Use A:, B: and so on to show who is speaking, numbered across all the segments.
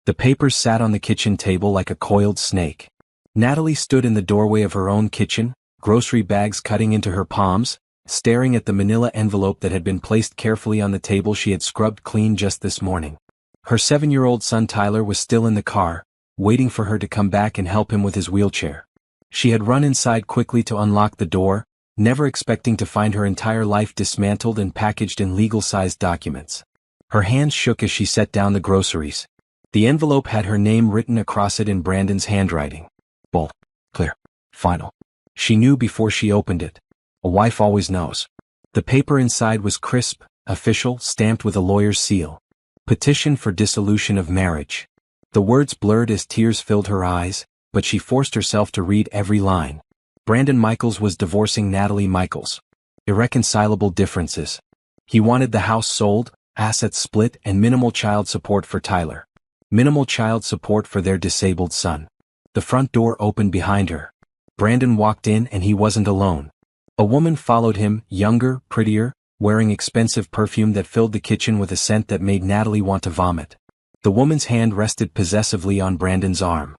A: The papers sat on the kitchen table like a coiled snake. Natalie stood in the doorway of her own kitchen, grocery bags cutting into her palms, staring at the manila envelope that had been placed carefully on the table she had scrubbed clean just this morning. Her 7-year-old son Tyler was still in the car, waiting for her to come back and help him with his wheelchair. She had run inside quickly to unlock the door, never expecting to find her entire life dismantled and packaged in legal-sized documents. Her hands shook as she set down the groceries. The envelope had her name written across it in Brandon's handwriting. Bold, clear, final. She knew before she opened it. A wife always knows. The paper inside was crisp, official, stamped with a lawyer's seal. Petition for dissolution of marriage. The words blurred as tears filled her eyes, but she forced herself to read every line. Brandon Michaels was divorcing Natalie Michaels. Irreconcilable differences. He wanted the house sold, assets split, and minimal child support for Tyler. Minimal child support for their disabled son. The front door opened behind her. Brandon walked in and he wasn't alone. A woman followed him, younger, prettier, wearing expensive perfume that filled the kitchen with a scent that made Natalie want to vomit. The woman's hand rested possessively on Brandon's arm.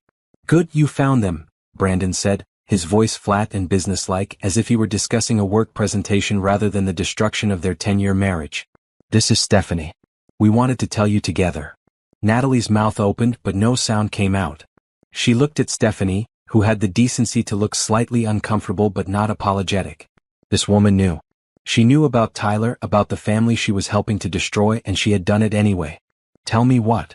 A: "Good you found them," Brandon said, his voice flat and businesslike as if he were discussing a work presentation rather than the destruction of their 10-year marriage. "This is Stephanie. We wanted to tell you together." Natalie's mouth opened but no sound came out. She looked at Stephanie, who had the decency to look slightly uncomfortable but not apologetic. This woman knew. She knew about Tyler, about the family she was helping to destroy, and she had done it anyway. "Tell me what?"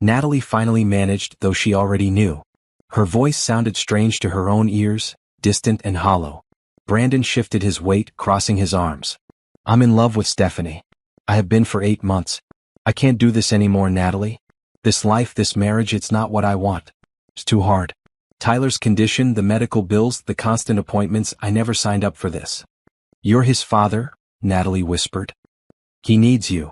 A: Natalie finally managed, though she already knew. Her voice sounded strange to her own ears, distant and hollow. Brandon shifted his weight, crossing his arms. "I'm in love with Stephanie. I have been for 8 months. I can't do this anymore, Natalie. This life, this marriage, it's not what I want. It's too hard. Tyler's condition, the medical bills, the constant appointments, I never signed up for this." "You're his father," Natalie whispered. "He needs you.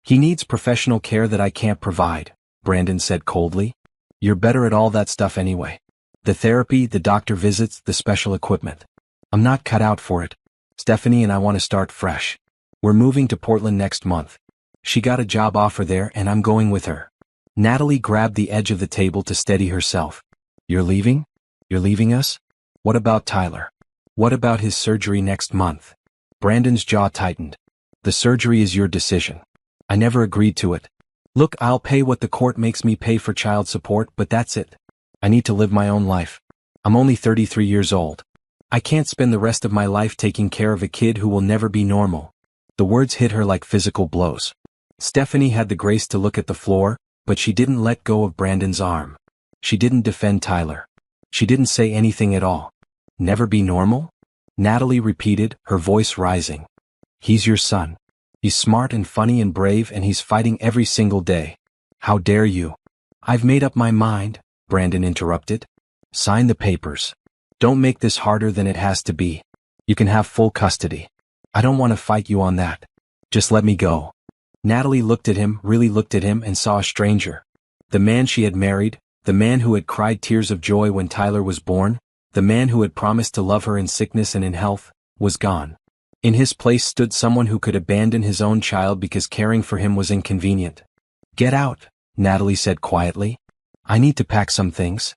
A: He needs professional care that I can't provide," Brandon said coldly. "You're better at all that stuff anyway. The therapy, the doctor visits, the special equipment. I'm not cut out for it. Stephanie and I want to start fresh. We're moving to Portland next month. She got a job offer there and I'm going with her." Natalie grabbed the edge of the table to steady herself. "You're leaving? You're leaving us? What about Tyler? What about his surgery next month?" Brandon's jaw tightened. "The surgery is your decision. I never agreed to it. Look, I'll pay what the court makes me pay for child support, but that's it. I need to live my own life. I'm only 33 years old. I can't spend the rest of my life taking care of a kid who will never be normal." The words hit her like physical blows. Stephanie had the grace to look at the floor, but she didn't let go of Brandon's arm. She didn't defend Tyler. She didn't say anything at all. "Never be normal?" Natalie repeated, her voice rising. "He's your son. He's smart and funny and brave and he's fighting every single day. How dare you?" "I've made up my mind," Brandon interrupted. "Sign the papers. Don't make this harder than it has to be. You can have full custody. I don't want to fight you on that. Just let me go." Natalie looked at him, really looked at him, and saw a stranger. The man she had married, the man who had cried tears of joy when Tyler was born, the man who had promised to love her in sickness and in health, was gone. In his place stood someone who could abandon his own child because caring for him was inconvenient. "Get out," Natalie said quietly. "I need to pack some things."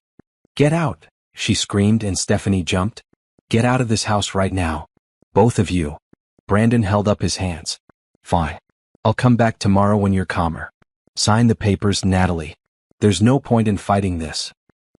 A: "Get out," she screamed, and Stephanie jumped. "Get out of this house right now. Both of you." Brandon held up his hands. "Fine. I'll come back tomorrow when you're calmer. Sign the papers, Natalie. There's no point in fighting this."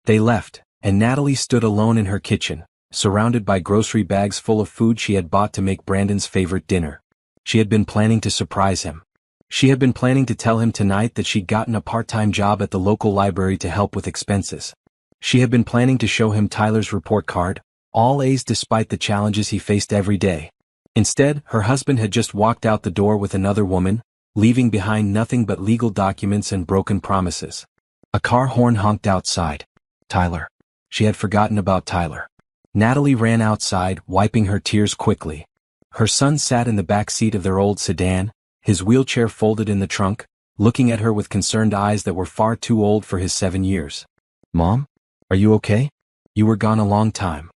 A: They left, and Natalie stood alone in her kitchen, surrounded by grocery bags full of food she had bought to make Brandon's favorite dinner. She had been planning to surprise him. She had been planning to tell him tonight that she'd gotten a part-time job at the local library to help with expenses. She had been planning to show him Tyler's report card, all A's despite the challenges he faced every day. Instead, her husband had just walked out the door with another woman, leaving behind nothing but legal documents and broken promises. A car horn honked outside. Tyler. She had forgotten about Tyler. Natalie ran outside, wiping her tears quickly. Her son sat in the back seat of their old sedan, his wheelchair folded in the trunk, looking at her with concerned eyes that were far too old for his 7 years. "Mom? Are you okay? You were gone a long time."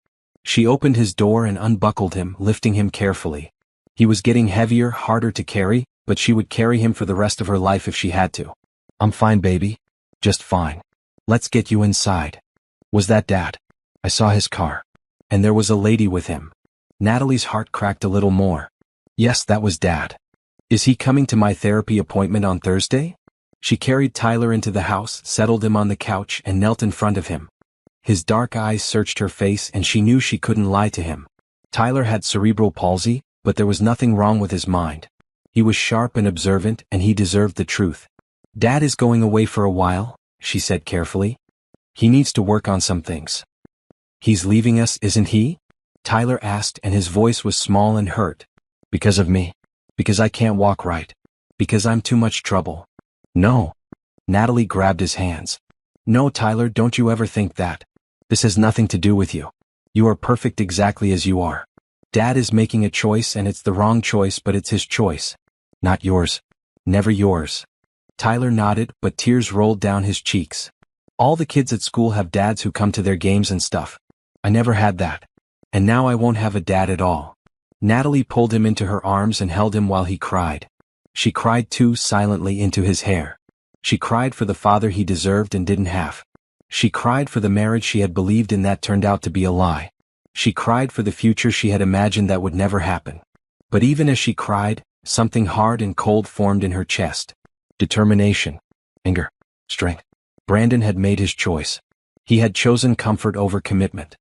A: She opened his door and unbuckled him, lifting him carefully. He was getting heavier, harder to carry, but she would carry him for the rest of her life if she had to. "I'm fine, baby. Just fine. Let's get you inside. Was that Dad? I saw his car. And there was a lady with him. Natalie's heart cracked a little more. Yes, that was Dad. Is he coming to my therapy appointment on Thursday? She carried Tyler into the house, settled him on the couch, and knelt in front of him. His dark eyes searched her face, and she knew she couldn't lie to him. Tyler had cerebral palsy, but there was nothing wrong with his mind. He was sharp and observant, and he deserved the truth. Dad is going away for a while, she said carefully. He needs to work on some things. He's leaving us, isn't he? Tyler asked, and his voice was small and hurt. Because of me. Because I can't walk right. Because I'm too much trouble. No. Natalie grabbed his hands. No, Tyler, don't you ever think that. This has nothing to do with you. You are perfect exactly as you are. Dad is making a choice, and it's the wrong choice, but it's his choice. Not yours. Never yours. Tyler nodded, but tears rolled down his cheeks. All the kids at school have dads who come to their games and stuff. I never had that. And now I won't have a dad at all. Natalie pulled him into her arms and held him while he cried. She cried too, silently, into his hair. She cried for the father he deserved and didn't have. She cried for the marriage she had believed in that turned out to be a lie. She cried for the future she had imagined that would never happen. But even as she cried, something hard and cold formed in her chest. Determination. Anger. Strength. Brandon had made his choice. He had chosen comfort over commitment.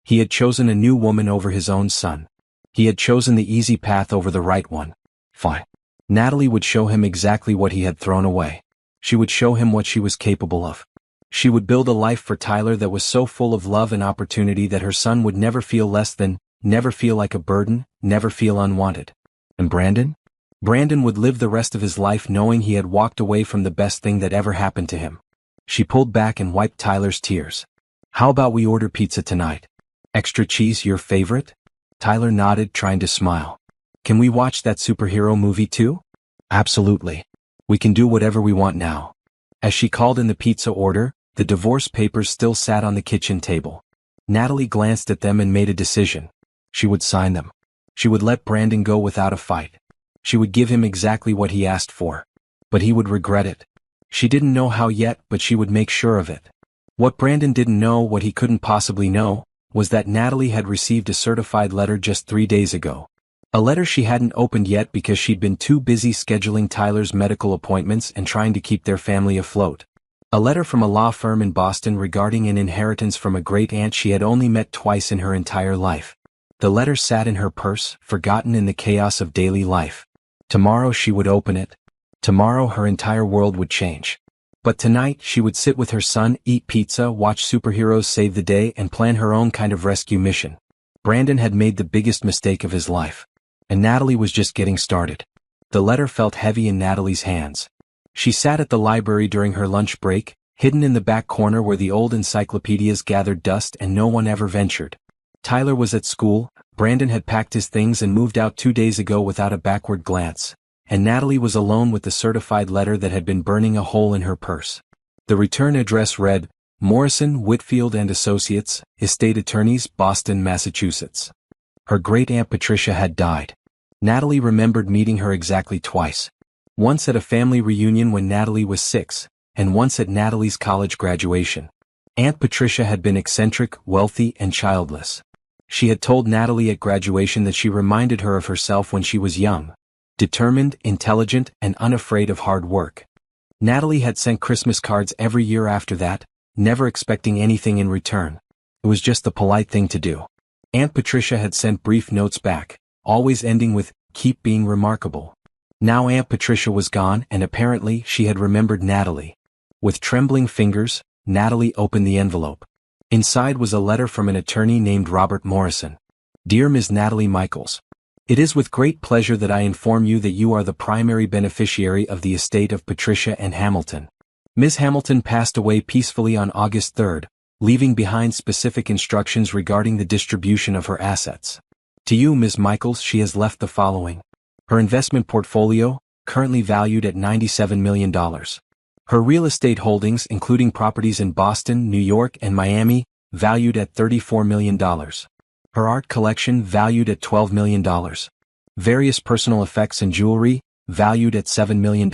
A: He had chosen a new woman over his own son. He had chosen the easy path over the right one. Fine. Natalie would show him exactly what he had thrown away. She would show him what she was capable of. She would build a life for Tyler that was so full of love and opportunity that her son would never feel less than, never feel like a burden, never feel unwanted. And Brandon? Brandon would live the rest of his life knowing he had walked away from the best thing that ever happened to him. She pulled back and wiped Tyler's tears. How about we order pizza tonight? Extra cheese, your favorite? Tyler nodded, trying to smile. Can we watch that superhero movie too? Absolutely. We can do whatever we want now. As she called in the pizza order, the divorce papers still sat on the kitchen table. Natalie glanced at them and made a decision. She would sign them. She would let Brandon go without a fight. She would give him exactly what he asked for. But he would regret it. She didn't know how yet, but she would make sure of it. What Brandon didn't know, what he couldn't possibly know, was that Natalie had received a certified letter just 3 days ago. A letter she hadn't opened yet because she'd been too busy scheduling Tyler's medical appointments and trying to keep their family afloat. A letter from a law firm in Boston regarding an inheritance from a great-aunt she had only met twice in her entire life. The letter sat in her purse, forgotten in the chaos of daily life. Tomorrow she would open it. Tomorrow her entire world would change. But tonight she would sit with her son, eat pizza, watch superheroes save the day, and plan her own kind of rescue mission. Brandon had made the biggest mistake of his life. And Natalie was just getting started. The letter felt heavy in Natalie's hands. She sat at the library during her lunch break, hidden in the back corner where the old encyclopedias gathered dust and no one ever ventured. Tyler was at school, Brandon had packed his things and moved out 2 days ago without a backward glance, and Natalie was alone with the certified letter that had been burning a hole in her purse. The return address read, Morrison, Whitfield and Associates, Estate Attorneys, Boston, Massachusetts. Her great-aunt Patricia had died. Natalie remembered meeting her exactly twice. Once at a family reunion when Natalie was 6, and once at Natalie's college graduation. Aunt Patricia had been eccentric, wealthy, and childless. She had told Natalie at graduation that she reminded her of herself when she was young. Determined, intelligent, and unafraid of hard work. Natalie had sent Christmas cards every year after that, never expecting anything in return. It was just the polite thing to do. Aunt Patricia had sent brief notes back, always ending with, keep being remarkable. Now Aunt Patricia was gone and apparently she had remembered Natalie. With trembling fingers, Natalie opened the envelope. Inside was a letter from an attorney named Robert Morrison. Dear Ms. Natalie Michaels, it is with great pleasure that I inform you that you are the primary beneficiary of the estate of Patricia and Hamilton. Ms. Hamilton passed away peacefully on August 3rd, leaving behind specific instructions regarding the distribution of her assets. To you, Ms. Michaels, she has left the following. Her investment portfolio, currently valued at $97 million. Her real estate holdings, including properties in Boston, New York, and Miami, valued at $34 million. Her art collection, valued at $12 million. Various personal effects and jewelry, valued at $7 million.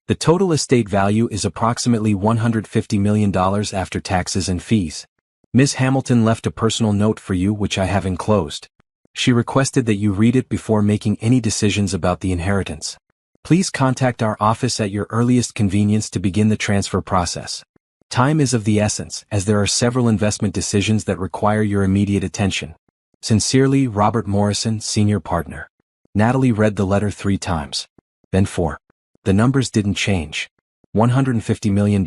A: The total estate value is approximately $150 million after taxes and fees. Ms. Hamilton left a personal note for you which I have enclosed. She requested that you read it before making any decisions about the inheritance. Please contact our office at your earliest convenience to begin the transfer process. Time is of the essence, as there are several investment decisions that require your immediate attention. Sincerely, Robert Morrison, Senior Partner. Natalie read the letter 3 times. Then 4. The numbers didn't change. $150 million.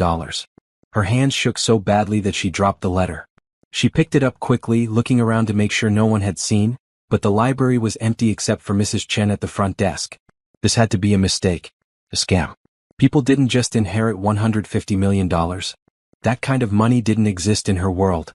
A: Her hands shook so badly that she dropped the letter. She picked it up quickly, looking around to make sure no one had seen, but the library was empty except for Mrs. Chen at the front desk. This had to be a mistake. A scam. People didn't just inherit $150 million. That kind of money didn't exist in her world.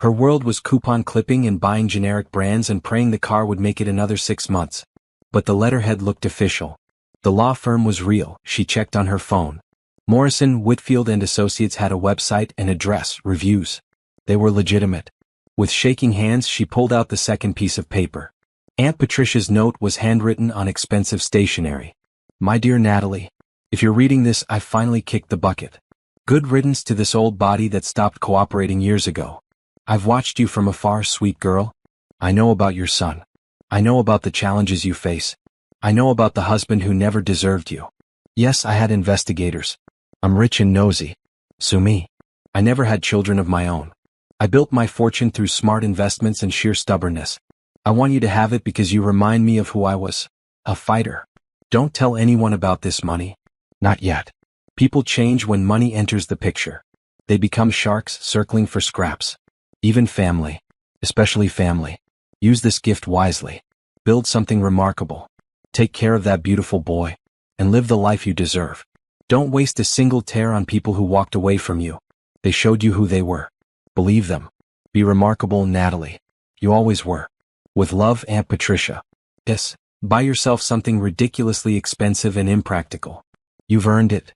A: Her world was coupon clipping and buying generic brands and praying the car would make it another 6 months. But the letterhead looked official. The law firm was real, she checked on her phone. Morrison, Whitfield and Associates had a website and address, reviews. They were legitimate. With shaking hands she pulled out the second piece of paper. Aunt Patricia's note was handwritten on expensive stationery. My dear Natalie, if you're reading this, I finally kicked the bucket. Good riddance to this old body that stopped cooperating years ago. I've watched you from afar, sweet girl. I know about your son. I know about the challenges you face. I know about the husband who never deserved you. Yes, I had investigators. I'm rich and nosy. Sue me. I never had children of my own. I built my fortune through smart investments and sheer stubbornness. I want you to have it because you remind me of who I was. A fighter. Don't tell anyone about this money. Not yet. People change when money enters the picture. They become sharks circling for scraps. Even family. Especially family. Use this gift wisely. Build something remarkable. Take care of that beautiful boy. And live the life you deserve. Don't waste a single tear on people who walked away from you. They showed you who they were. Believe them. Be remarkable, Natalie. You always were. With love, Aunt Patricia. Yes, buy yourself something ridiculously expensive and impractical. You've earned it.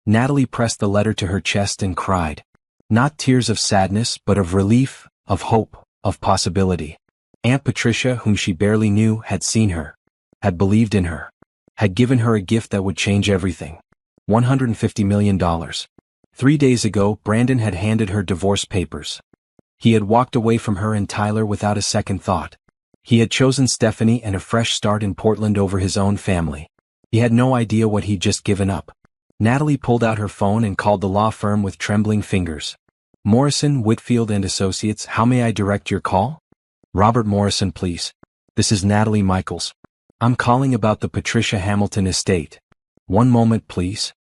A: Natalie pressed the letter to her chest and cried. Not tears of sadness, but of relief, of hope, of possibility. Aunt Patricia, whom she barely knew, had seen her. Had believed in her. Had given her a gift that would change everything. $150 million. 3 days ago, Brandon had handed her divorce papers. He had walked away from her and Tyler without a second thought. He had chosen Stephanie and a fresh start in Portland over his own family. He had no idea what he'd just given up. Natalie pulled out her phone and called the law firm with trembling fingers. Morrison, Whitfield and Associates, how may I direct your call? Robert Morrison, please. This is Natalie Michaels. I'm calling about the Patricia Hamilton estate. One moment, please.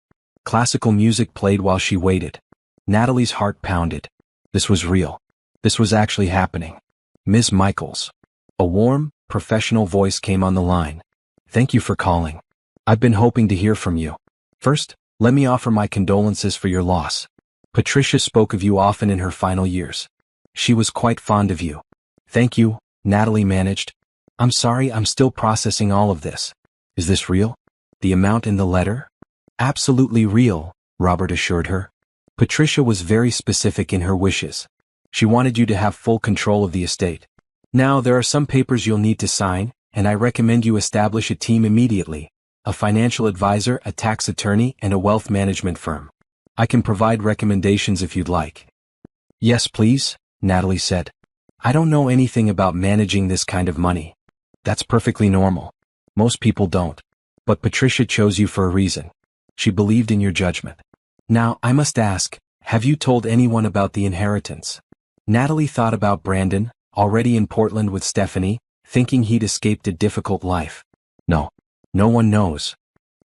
A: Classical music played while she waited. Natalie's heart pounded. This was real. This was actually happening. Ms. Michaels. A warm, professional voice came on the line. Thank you for calling. I've been hoping to hear from you. First, let me offer my condolences for your loss. Patricia spoke of you often in her final years. She was quite fond of you. Thank you, Natalie managed. I'm sorry, I'm still processing all of this. Is this real? The amount in the letter? Absolutely real, Robert assured her. Patricia was very specific in her wishes. She wanted you to have full control of the estate. Now, there are some papers you'll need to sign, and I recommend you establish a team immediately. A financial advisor, a tax attorney, and a wealth management firm. I can provide recommendations if you'd like. Yes, please, Natalie said. I don't know anything about managing this kind of money. That's perfectly normal. Most people don't. But Patricia chose you for a reason. She believed in your judgment. Now, I must ask, have you told anyone about the inheritance? Natalie thought about Brandon, already in Portland with Stephanie, thinking he'd escaped a difficult life. No. No one knows.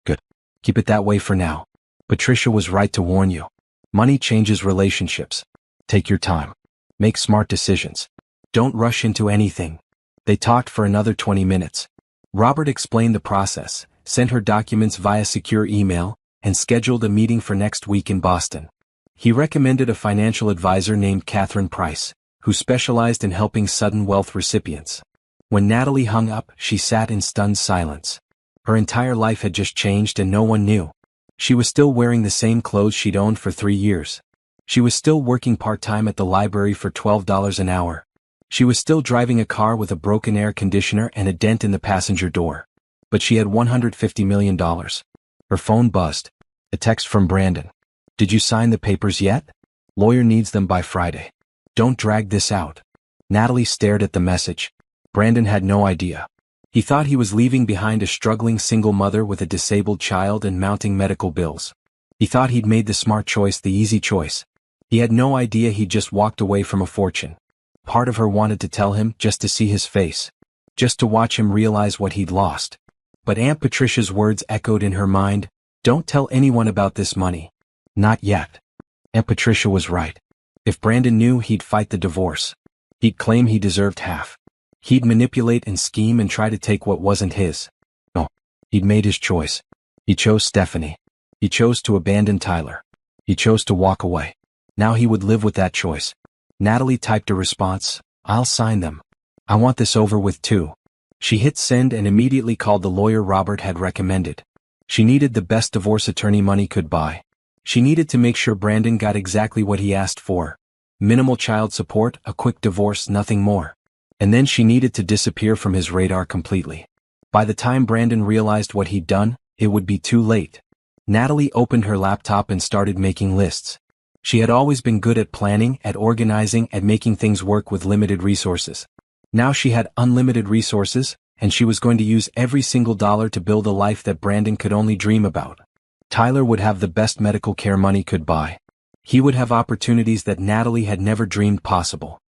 A: Good. Keep it that way for now. Patricia was right to warn you. Money changes relationships. Take your time. Make smart decisions. Don't rush into anything. They talked for another 20 minutes. Robert explained the process, sent her documents via secure email, and scheduled a meeting for next week in Boston. He recommended a financial advisor named Catherine Price, who specialized in helping sudden wealth recipients. When Natalie hung up, she sat in stunned silence. Her entire life had just changed and no one knew. She was still wearing the same clothes she'd owned for 3 years. She was still working part-time at the library for $12 an hour. She was still driving a car with a broken air conditioner and a dent in the passenger door. But she had $150 million. Her phone buzzed. A text from Brandon. Did you sign the papers yet? Lawyer needs them by Friday. Don't drag this out. Natalie stared at the message. Brandon had no idea. He thought he was leaving behind a struggling single mother with a disabled child and mounting medical bills. He thought he'd made the smart choice, the easy choice. He had no idea he'd just walked away from a fortune. Part of her wanted to tell him, just to see his face. Just to watch him realize what he'd lost. But Aunt Patricia's words echoed in her mind, don't tell anyone about this money. Not yet. Aunt Patricia was right. If Brandon knew, he'd fight the divorce. He'd claim he deserved half. He'd manipulate and scheme and try to take what wasn't his. No. He'd made his choice. He chose Stephanie. He chose to abandon Tyler. He chose to walk away. Now he would live with that choice. Natalie typed a response, I'll sign them. I want this over with too. She hit send and immediately called the lawyer Robert had recommended. She needed the best divorce attorney money could buy. She needed to make sure Brandon got exactly what he asked for. Minimal child support, a quick divorce, nothing more. And then she needed to disappear from his radar completely. By the time Brandon realized what he'd done, it would be too late. Natalie opened her laptop and started making lists. She had always been good at planning, at organizing, at making things work with limited resources. Now she had unlimited resources, and she was going to use every single dollar to build a life that Brandon could only dream about. Tyler would have the best medical care money could buy. He would have opportunities that Natalie had never dreamed possible.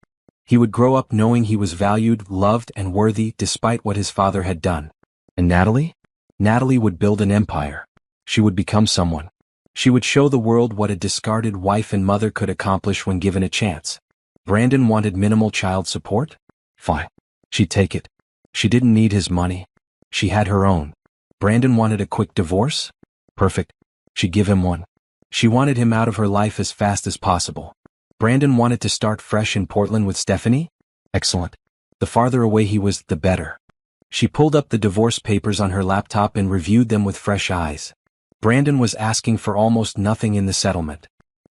A: He would grow up knowing he was valued, loved, and worthy despite what his father had done. And Natalie? Natalie would build an empire. She would become someone. She would show the world what a discarded wife and mother could accomplish when given a chance. Brandon wanted minimal child support? Fine. She'd take it. She didn't need his money. She had her own. Brandon wanted a quick divorce? Perfect. She'd give him one. She wanted him out of her life as fast as possible. Brandon wanted to start fresh in Portland with Stephanie? Excellent. The farther away he was, the better. She pulled up the divorce papers on her laptop and reviewed them with fresh eyes. Brandon was asking for almost nothing in the settlement.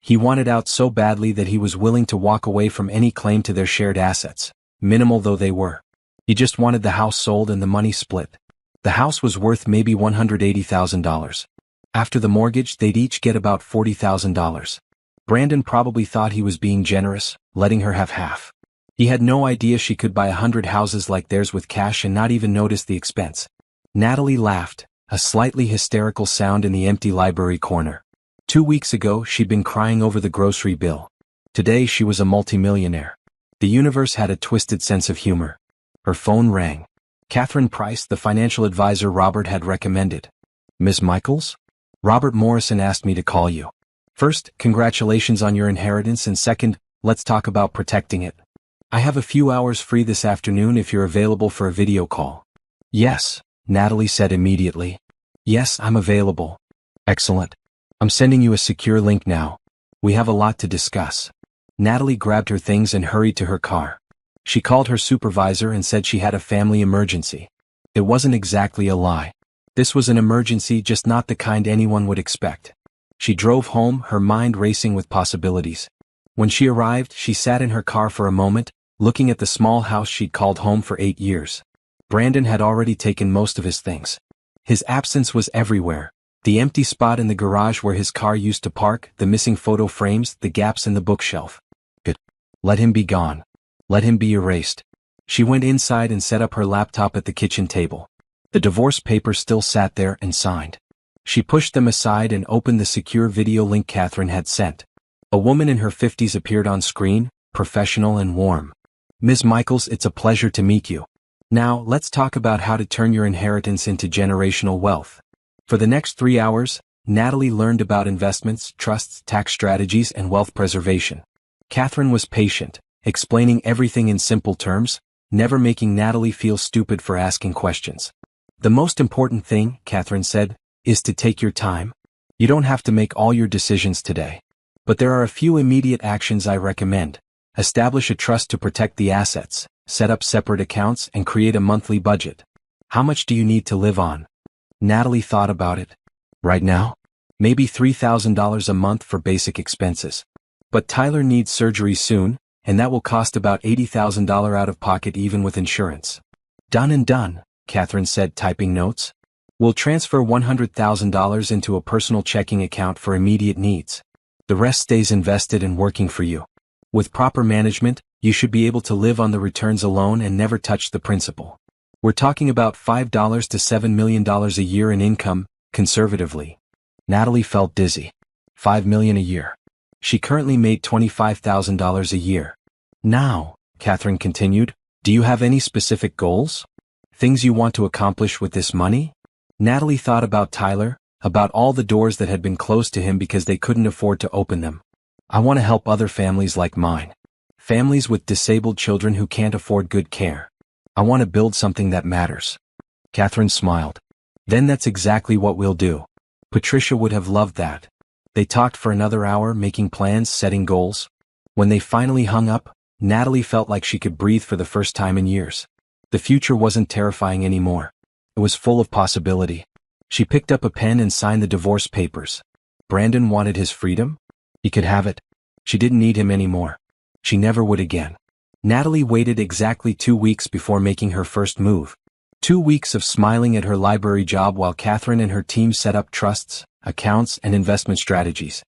A: He wanted out so badly that he was willing to walk away from any claim to their shared assets, minimal though they were. He just wanted the house sold and the money split. The house was worth maybe $180,000. After the mortgage, they'd each get about $40,000. Brandon probably thought he was being generous, letting her have half. He had no idea she could buy 100 houses like theirs with cash and not even notice the expense. Natalie laughed, a slightly hysterical sound in the empty library corner. 2 weeks ago, she'd been crying over the grocery bill. Today, she was a multimillionaire. The universe had a twisted sense of humor. Her phone rang. Catherine Price, the financial advisor Robert had recommended. Miss Michaels? Robert Morrison asked me to call you. First, congratulations on your inheritance, and second, let's talk about protecting it. I have a few hours free this afternoon if you're available for a video call. Yes, Natalie said immediately. Yes, I'm available. Excellent. I'm sending you a secure link now. We have a lot to discuss. Natalie grabbed her things and hurried to her car. She called her supervisor and said she had a family emergency. It wasn't exactly a lie. This was an emergency, just not the kind anyone would expect. She drove home, her mind racing with possibilities. When she arrived, she sat in her car for a moment, looking at the small house she'd called home for 8 years. Brandon had already taken most of his things. His absence was everywhere. The empty spot in the garage where his car used to park, the missing photo frames, the gaps in the bookshelf. Good. Let him be gone. Let him be erased. She went inside and set up her laptop at the kitchen table. The divorce papers still sat there and signed. She pushed them aside and opened the secure video link Catherine had sent. A woman in her 50s appeared on screen, professional and warm. Ms. Michaels, it's a pleasure to meet you. Now, let's talk about how to turn your inheritance into generational wealth. For the next 3 hours, Natalie learned about investments, trusts, tax strategies, and wealth preservation. Catherine was patient, explaining everything in simple terms, never making Natalie feel stupid for asking questions. The most important thing, Catherine said, is to take your time. You don't have to make all your decisions today. But there are a few immediate actions I recommend. Establish a trust to protect the assets, set up separate accounts, and create a monthly budget. How much do you need to live on? Natalie thought about it. Right now? Maybe $3,000 a month for basic expenses. But Tyler needs surgery soon, and that will cost about $80,000 out of pocket even with insurance. Done and done, Catherine said, typing notes. We'll transfer $100,000 into a personal checking account for immediate needs. The rest stays invested and working for you. With proper management, you should be able to live on the returns alone and never touch the principal. We're talking about $5 to $7 million a year in income, conservatively. Natalie felt dizzy. $5 million a year. She currently made $25,000 a year. Now, Catherine continued, do you have any specific goals? Things you want to accomplish with this money? Natalie thought about Tyler, about all the doors that had been closed to him because they couldn't afford to open them. I want to help other families like mine. Families with disabled children who can't afford good care. I want to build something that matters. Catherine smiled. Then that's exactly what we'll do. Patricia would have loved that. They talked for another hour, making plans, setting goals. When they finally hung up, Natalie felt like she could breathe for the first time in years. The future wasn't terrifying anymore. It was full of possibility. She picked up a pen and signed the divorce papers. Brandon wanted his freedom? He could have it. She didn't need him anymore. She never would again. Natalie waited exactly 2 weeks before making her first move. 2 weeks of smiling at her library job while Catherine and her team set up trusts, accounts, and investment strategies.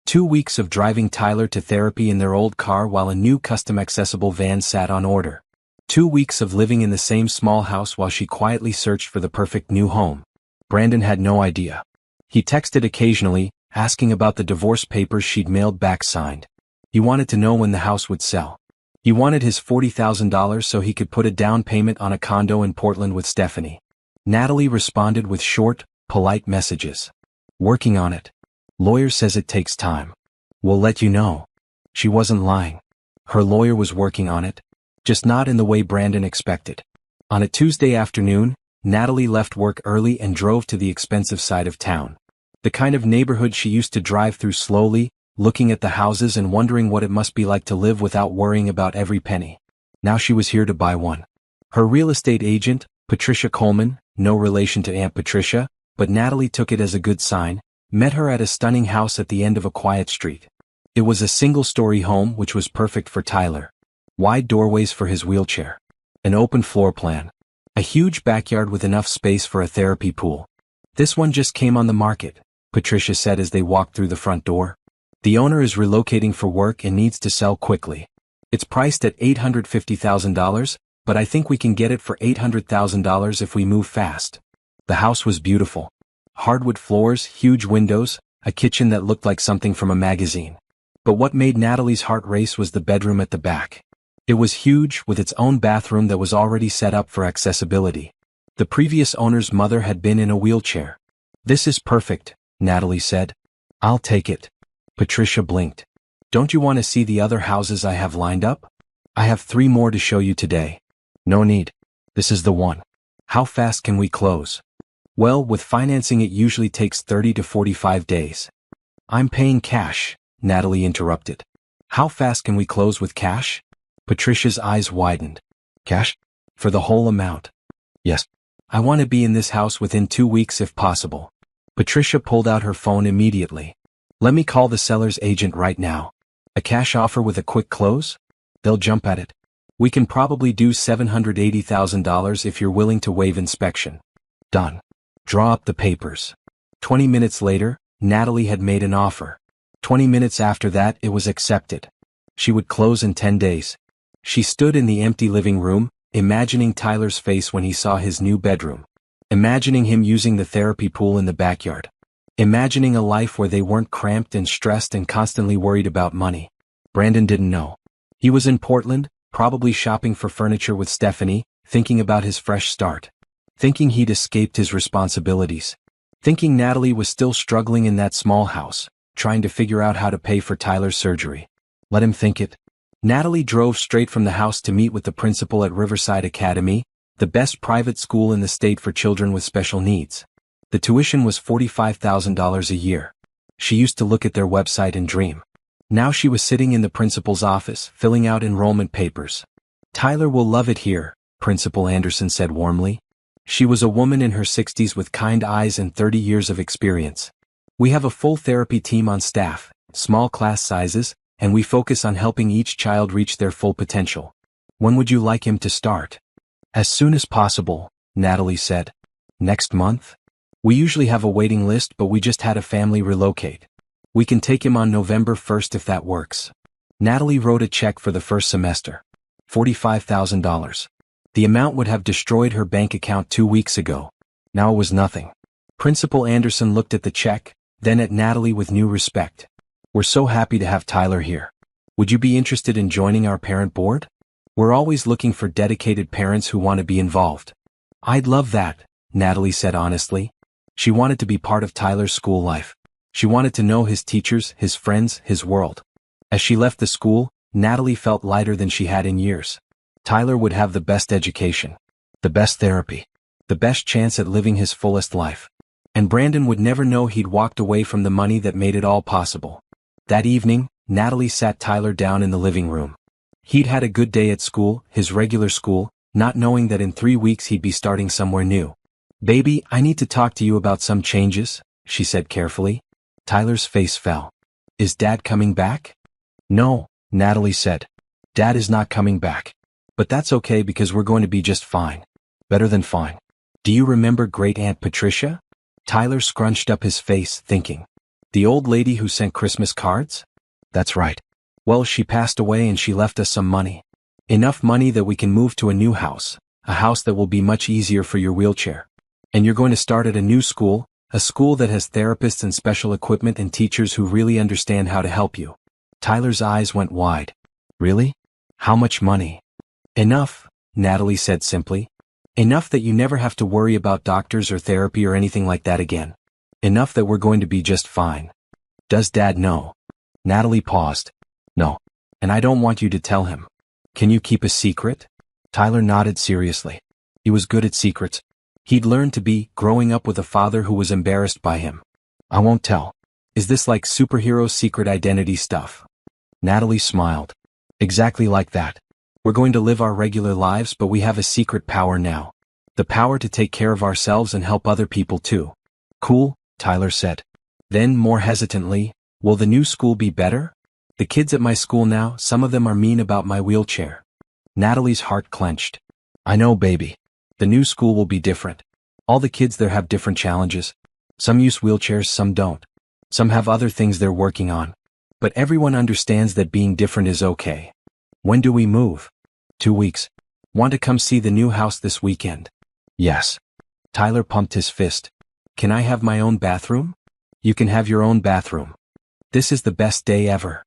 A: 2 weeks of driving Tyler to therapy in their old car while a new custom-accessible van sat on order. 2 weeks of living in the same small house while she quietly searched for the perfect new home. Brandon had no idea. He texted occasionally, asking about the divorce papers she'd mailed back signed. He wanted to know when the house would sell. He wanted his $40,000 so he could put a down payment on a condo in Portland with Stephanie. Natalie responded with short, polite messages. Working on it. Lawyer says it takes time. We'll let you know. She wasn't lying. Her lawyer was working on it. Just not in the way Brandon expected. On a Tuesday afternoon, Natalie left work early and drove to the expensive side of town. The kind of neighborhood she used to drive through slowly, looking at the houses and wondering what it must be like to live without worrying about every penny. Now she was here to buy one. Her real estate agent, Patricia Coleman, no relation to Aunt Patricia, but Natalie took it as a good sign, met her at a stunning house at the end of a quiet street. It was a single-story home which was perfect for Tyler. Wide doorways for his wheelchair. An open floor plan. A huge backyard with enough space for a therapy pool. This one just came on the market, Patricia said as they walked through the front door. The owner is relocating for work and needs to sell quickly. It's priced at $850,000, but I think we can get it for $800,000 if we move fast. The house was beautiful. Hardwood floors, huge windows, a kitchen that looked like something from a magazine. But what made Natalie's heart race was the bedroom at the back. It was huge, with its own bathroom that was already set up for accessibility. The previous owner's mother had been in a wheelchair. This is perfect, Natalie said. I'll take it. Patricia blinked. Don't you want to see the other houses I have lined up? I have 3 more to show you today. No need. This is the one. How fast can we close? Well, with financing it usually takes 30 to 45 days. I'm paying cash, Natalie interrupted. How fast can we close with cash? Patricia's eyes widened. Cash? For the whole amount? Yes. I want to be in this house within 2 weeks if possible. Patricia pulled out her phone immediately. Let me call the seller's agent right now. A cash offer with a quick close? They'll jump at it. We can probably do $780,000 if you're willing to waive inspection. Done. Draw up the papers. 20 minutes later, Natalie had made an offer. 20 minutes after that, it was accepted. She would close in 10 days. She stood in the empty living room, imagining Tyler's face when he saw his new bedroom. Imagining him using the therapy pool in the backyard. Imagining a life where they weren't cramped and stressed and constantly worried about money. Brandon didn't know. He was in Portland, probably shopping for furniture with Stephanie, thinking about his fresh start. Thinking he'd escaped his responsibilities. Thinking Natalie was still struggling in that small house, trying to figure out how to pay for Tyler's surgery. Let him think it. Natalie drove straight from the house to meet with the principal at Riverside Academy, the best private school in the state for children with special needs. The tuition was $45,000 a year. She used to look at their website and dream. Now she was sitting in the principal's office, filling out enrollment papers. Tyler will love it here, Principal Anderson said warmly. She was a woman in her 60s with kind eyes and 30 years of experience. We have a full therapy team on staff, small class sizes, and we focus on helping each child reach their full potential. When would you like him to start? As soon as possible, Natalie said. Next month? We usually have a waiting list, but we just had a family relocate. We can take him on November 1st if that works. Natalie wrote a check for the first semester. $45,000. The amount would have destroyed her bank account 2 weeks ago. Now it was nothing. Principal Anderson looked at the check, then at Natalie with new respect. We're so happy to have Tyler here. Would you be interested in joining our parent board? We're always looking for dedicated parents who want to be involved. I'd love that, Natalie said honestly. She wanted to be part of Tyler's school life. She wanted to know his teachers, his friends, his world. As she left the school, Natalie felt lighter than she had in years. Tyler would have the best education, the best therapy, the best chance at living his fullest life. And Brandon would never know he'd walked away from the money that made it all possible. That evening, Natalie sat Tyler down in the living room. He'd had a good day at school, his regular school, not knowing that in 3 weeks he'd be starting somewhere new. Baby, I need to talk to you about some changes, she said carefully. Tyler's face fell. Is Dad coming back? No, Natalie said. Dad is not coming back. But that's okay because we're going to be just fine. Better than fine. Do you remember Great Aunt Patricia? Tyler scrunched up his face, thinking. The old lady who sent Christmas cards? That's right. Well, she passed away and she left us some money. Enough money that we can move to a new house, a house that will be much easier for your wheelchair. And you're going to start at a new school, a school that has therapists and special equipment and teachers who really understand how to help you. Tyler's eyes went wide. Really? How much money? Enough, Natalie said simply. Enough that you never have to worry about doctors or therapy or anything like that again. Enough that we're going to be just fine. Does Dad know? Natalie paused. No. And I don't want you to tell him. Can you keep a secret? Tyler nodded seriously. He was good at secrets. He'd learned to be, growing up with a father who was embarrassed by him. I won't tell. Is this like superhero secret identity stuff? Natalie smiled. Exactly like that. We're going to live our regular lives, but we have a secret power now. The power to take care of ourselves and help other people too. Cool, Tyler said. Then, more hesitantly, will the new school be better? The kids at my school now, some of them are mean about my wheelchair. Natalie's heart clenched. I know, baby. The new school will be different. All the kids there have different challenges. Some use wheelchairs, some don't. Some have other things they're working on. But everyone understands that being different is okay. When do we move? 2 weeks. Want to come see the new house this weekend? Yes. Tyler pumped his fist. Can I have my own bathroom? You can have your own bathroom. This is the best day ever.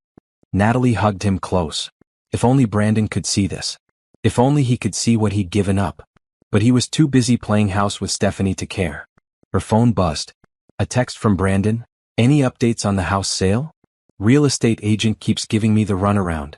A: Natalie hugged him close. If only Brandon could see this. If only he could see what he'd given up. But he was too busy playing house with Stephanie to care. Her phone buzzed. A text from Brandon. Any updates on the house sale? Real estate agent keeps giving me the runaround.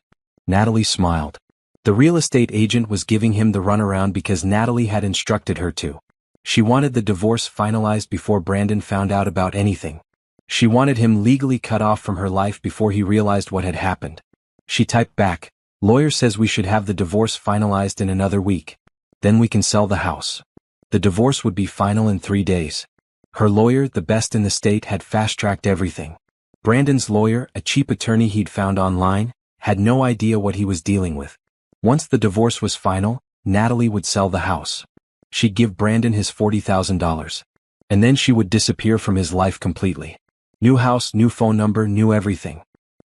A: Natalie smiled. The real estate agent was giving him the runaround because Natalie had instructed her to. She wanted the divorce finalized before Brandon found out about anything. She wanted him legally cut off from her life before he realized what had happened. She typed back, lawyer says we should have the divorce finalized in another week. Then we can sell the house. The divorce would be final in 3 days. Her lawyer, the best in the state, had fast-tracked everything. Brandon's lawyer, a cheap attorney he'd found online, had no idea what he was dealing with. Once the divorce was final, Natalie would sell the house. She'd give Brandon his $40,000. And then she would disappear from his life completely. New house, new phone number, new everything.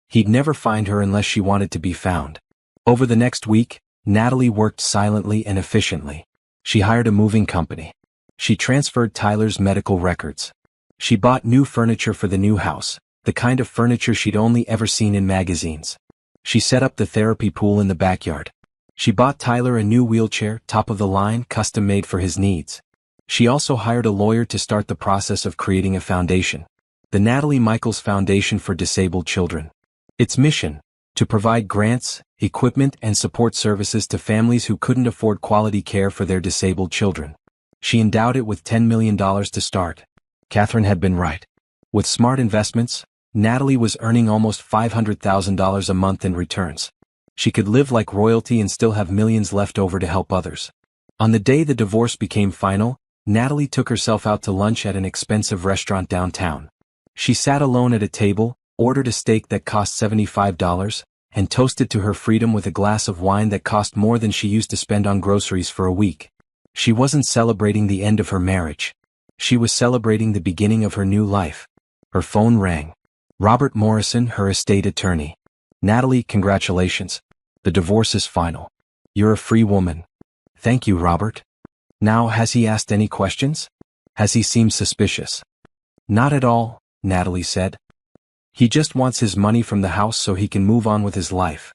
A: He'd never find her unless she wanted to be found. Over the next week, Natalie worked silently and efficiently. She hired a moving company. She transferred Tyler's medical records. She bought new furniture for the new house, the kind of furniture she'd only ever seen in magazines. She set up the therapy pool in the backyard. She bought Tyler a new wheelchair, top of the line, custom made for his needs. She also hired a lawyer to start the process of creating a foundation. The Natalie Michaels Foundation for Disabled Children. Its mission, to provide grants, equipment and support services to families who couldn't afford quality care for their disabled children. She endowed it with $10 million to start. Catherine had been right. With smart investments, Natalie was earning almost $500,000 a month in returns. She could live like royalty and still have millions left over to help others. On the day the divorce became final, Natalie took herself out to lunch at an expensive restaurant downtown. She sat alone at a table, ordered a steak that cost $75, and toasted to her freedom with a glass of wine that cost more than she used to spend on groceries for a week. She wasn't celebrating the end of her marriage. She was celebrating the beginning of her new life. Her phone rang. Robert Morrison, her estate attorney. Natalie, congratulations. The divorce is final. You're a free woman. Thank you, Robert. Now, has he asked any questions? Has he seemed suspicious? Not at all, Natalie said. He just wants his money from the house so he can move on with his life.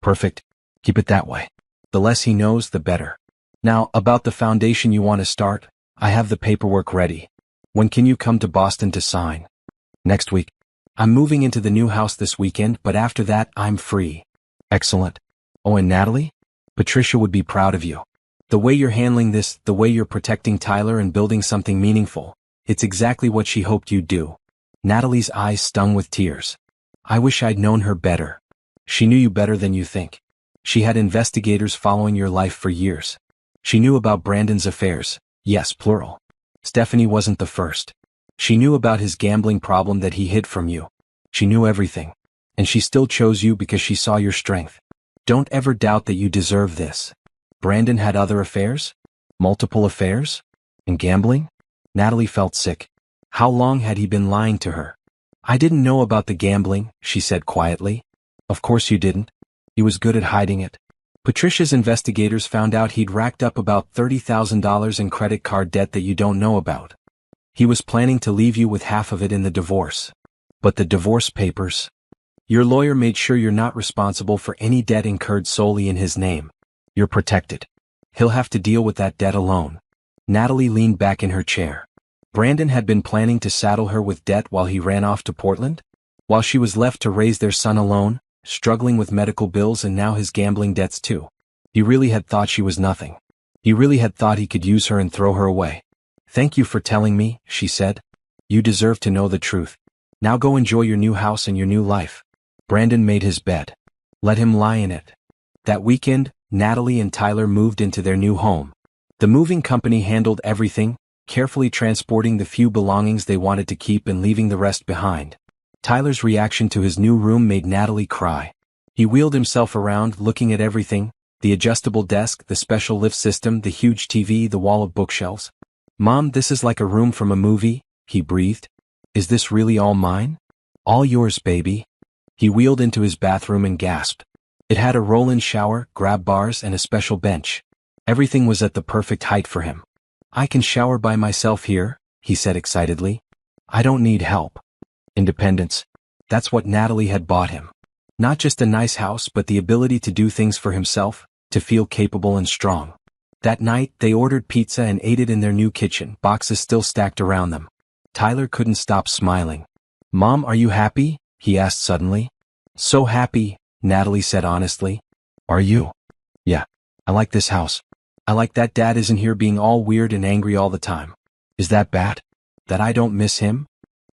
A: Perfect. Keep it that way. The less he knows, the better. Now, about the foundation you want to start, I have the paperwork ready. When can you come to Boston to sign? Next week. I'm moving into the new house this weekend, but after that, I'm free. Excellent. Oh, and Natalie? Patricia would be proud of you. The way you're handling this, the way you're protecting Tyler and building something meaningful, it's exactly what she hoped you'd do. Natalie's eyes stung with tears. I wish I'd known her better. She knew you better than you think. She had investigators following your life for years. She knew about Brandon's affairs, yes, plural. Stephanie wasn't the first. She knew about his gambling problem that he hid from you. She knew everything. And she still chose you because she saw your strength. Don't ever doubt that you deserve this. Brandon had other affairs? Multiple affairs? And gambling? Natalie felt sick. How long had he been lying to her? I didn't know about the gambling, she said quietly. Of course you didn't. He was good at hiding it. Patricia's investigators found out he'd racked up about $30,000 in credit card debt that you don't know about. He was planning to leave you with half of it in the divorce. But the divorce papers? Your lawyer made sure you're not responsible for any debt incurred solely in his name. You're protected. He'll have to deal with that debt alone. Natalie leaned back in her chair. Brandon had been planning to saddle her with debt while he ran off to Portland? While she was left to raise their son alone, struggling with medical bills and now his gambling debts too. He really had thought she was nothing. He really had thought he could use her and throw her away. Thank you for telling me, she said. You deserve to know the truth. Now go enjoy your new house and your new life. Brandon made his bed. Let him lie in it. That weekend, Natalie and Tyler moved into their new home. The moving company handled everything, carefully transporting the few belongings they wanted to keep and leaving the rest behind. Tyler's reaction to his new room made Natalie cry. He wheeled himself around, looking at everything, the adjustable desk, the special lift system, the huge TV, the wall of bookshelves. Mom, this is like a room from a movie, he breathed. Is this really all mine? All yours, baby. He wheeled into his bathroom and gasped. It had a roll-in shower, grab bars, and a special bench. Everything was at the perfect height for him. I can shower by myself here, he said excitedly. I don't need help. Independence. That's what Natalie had bought him. Not just a nice house, but the ability to do things for himself, to feel capable and strong. That night, they ordered pizza and ate it in their new kitchen, boxes still stacked around them. Tyler couldn't stop smiling. Mom, are you happy? He asked suddenly. So happy, Natalie said honestly. Are you? Yeah. I like this house. I like that Dad isn't here being all weird and angry all the time. Is that bad? That I don't miss him?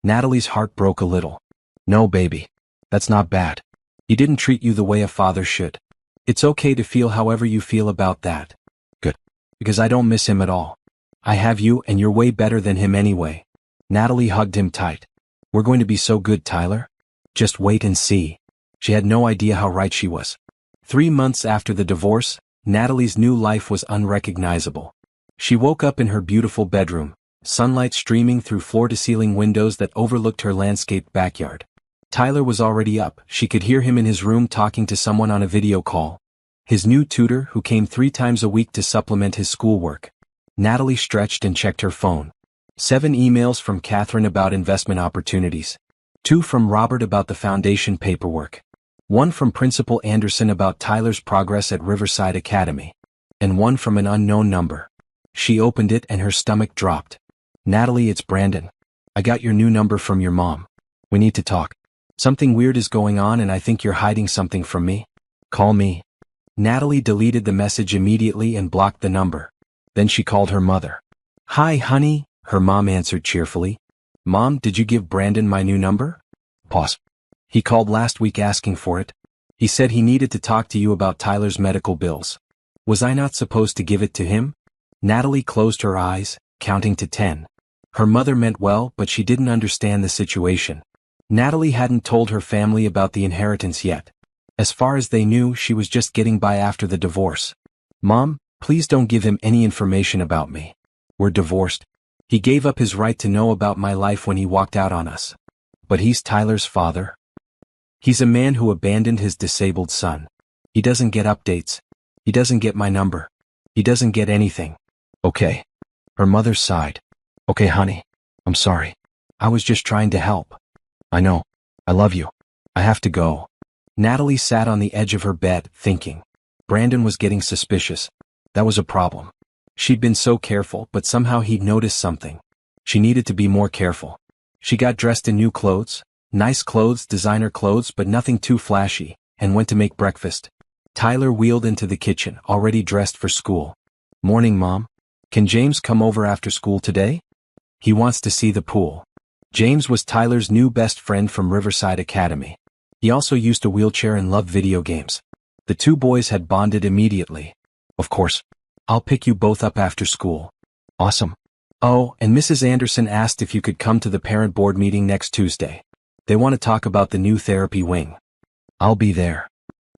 A: Natalie's heart broke a little. No, baby. That's not bad. He didn't treat you the way a father should. It's okay to feel however you feel about that. Good. Because I don't miss him at all. I have you and you're way better than him anyway. Natalie hugged him tight. We're going to be so good, Tyler. Just wait and see. She had no idea how right she was. 3 months after the divorce, Natalie's new life was unrecognizable. She woke up in her beautiful bedroom, sunlight streaming through floor-to-ceiling windows that overlooked her landscaped backyard. Tyler was already up. She could hear him in his room talking to someone on a video call. His new tutor who came 3 times a week to supplement his schoolwork. Natalie stretched and checked her phone. 7 emails from Catherine about investment opportunities. 2 from Robert about the foundation paperwork. 1 from Principal Anderson about Tyler's progress at Riverside Academy. And 1 from an unknown number. She opened it and her stomach dropped. Natalie, it's Brandon. I got your new number from your mom. We need to talk. Something weird is going on and I think you're hiding something from me. Call me. Natalie deleted the message immediately and blocked the number. Then she called her mother. Hi, honey, her mom answered cheerfully. Mom, did you give Brandon my new number? Pause. He called last week asking for it. He said he needed to talk to you about Tyler's medical bills. Was I not supposed to give it to him? Natalie closed her eyes, counting to 10. Her mother meant well, but she didn't understand the situation. Natalie hadn't told her family about the inheritance yet. As far as they knew, she was just getting by after the divorce. Mom, please don't give him any information about me. We're divorced. He gave up his right to know about my life when he walked out on us. But he's Tyler's father. He's a man who abandoned his disabled son. He doesn't get updates. He doesn't get my number. He doesn't get anything. Okay. Her mother sighed. Okay, honey. I'm sorry. I was just trying to help. I know. I love you. I have to go. Natalie sat on the edge of her bed, thinking. Brandon was getting suspicious. That was a problem. She'd been so careful, but somehow he'd noticed something. She needed to be more careful. She got dressed in new clothes, nice clothes, designer clothes, but nothing too flashy, and went to make breakfast. Tyler wheeled into the kitchen, already dressed for school. Morning, Mom. Can James come over after school today? He wants to see the pool. James was Tyler's new best friend from Riverside Academy. He also used a wheelchair and loved video games. The two boys had bonded immediately. Of course. I'll pick you both up after school. Awesome. Oh, and Mrs. Anderson asked if you could come to the parent board meeting next Tuesday. They want to talk about the new therapy wing. I'll be there.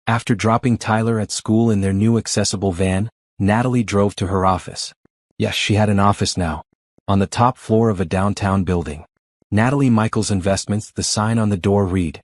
A: After dropping Tyler at school in their new accessible van, Natalie drove to her office. Yes, she had an office now. On the top floor of a downtown building. Natalie Michaels Investments, the sign on the door read.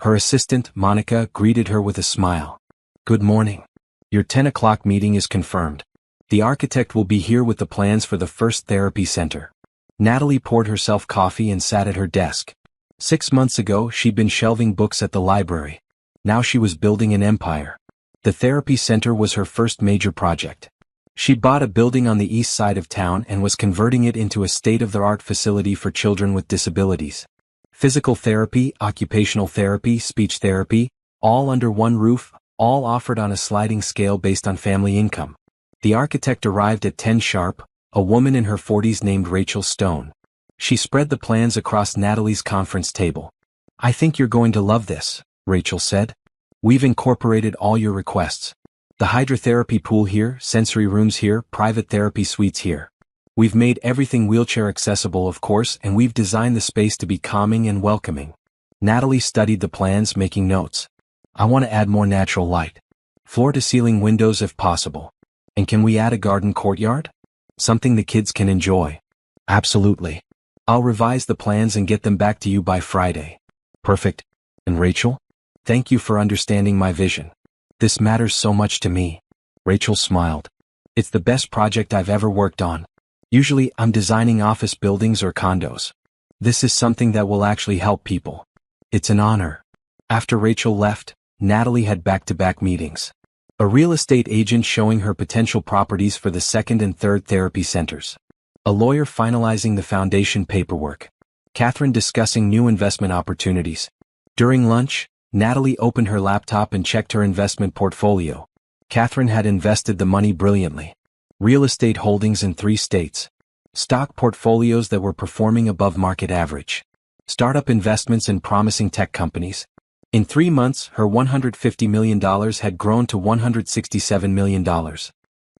A: Her assistant, Monica, greeted her with a smile. Good morning. Your 10 o'clock meeting is confirmed. The architect will be here with the plans for the first therapy center. Natalie poured herself coffee and sat at her desk. 6 months ago, she'd been shelving books at the library. Now she was building an empire. The therapy center was her first major project. She'd bought a building on the east side of town and was converting it into a state-of-the-art facility for children with disabilities. Physical therapy, occupational therapy, speech therapy, all under one roof, all offered on a sliding scale based on family income. The architect arrived at 10 sharp, a woman in her 40s named Rachel Stone. She spread the plans across Natalie's conference table. I think you're going to love this, Rachel said. We've incorporated all your requests. The hydrotherapy pool here, sensory rooms here, private therapy suites here. We've made everything wheelchair accessible, of course, and we've designed the space to be calming and welcoming. Natalie studied the plans, making notes. I want to add more natural light. Floor-to-ceiling windows if possible. And can we add a garden courtyard? Something the kids can enjoy. Absolutely. I'll revise the plans and get them back to you by Friday. Perfect. And Rachel? Thank you for understanding my vision. This matters so much to me. Rachel smiled. It's the best project I've ever worked on. Usually, I'm designing office buildings or condos. This is something that will actually help people. It's an honor. After Rachel left, Natalie had back-to-back meetings. A real estate agent showing her potential properties for the second and third therapy centers. A lawyer finalizing the foundation paperwork. Catherine discussing new investment opportunities. During lunch, Natalie opened her laptop and checked her investment portfolio. Catherine had invested the money brilliantly. Real estate holdings in 3 states. Stock portfolios that were performing above market average. Startup investments in promising tech companies. In 3 months, her $150 million had grown to $167 million.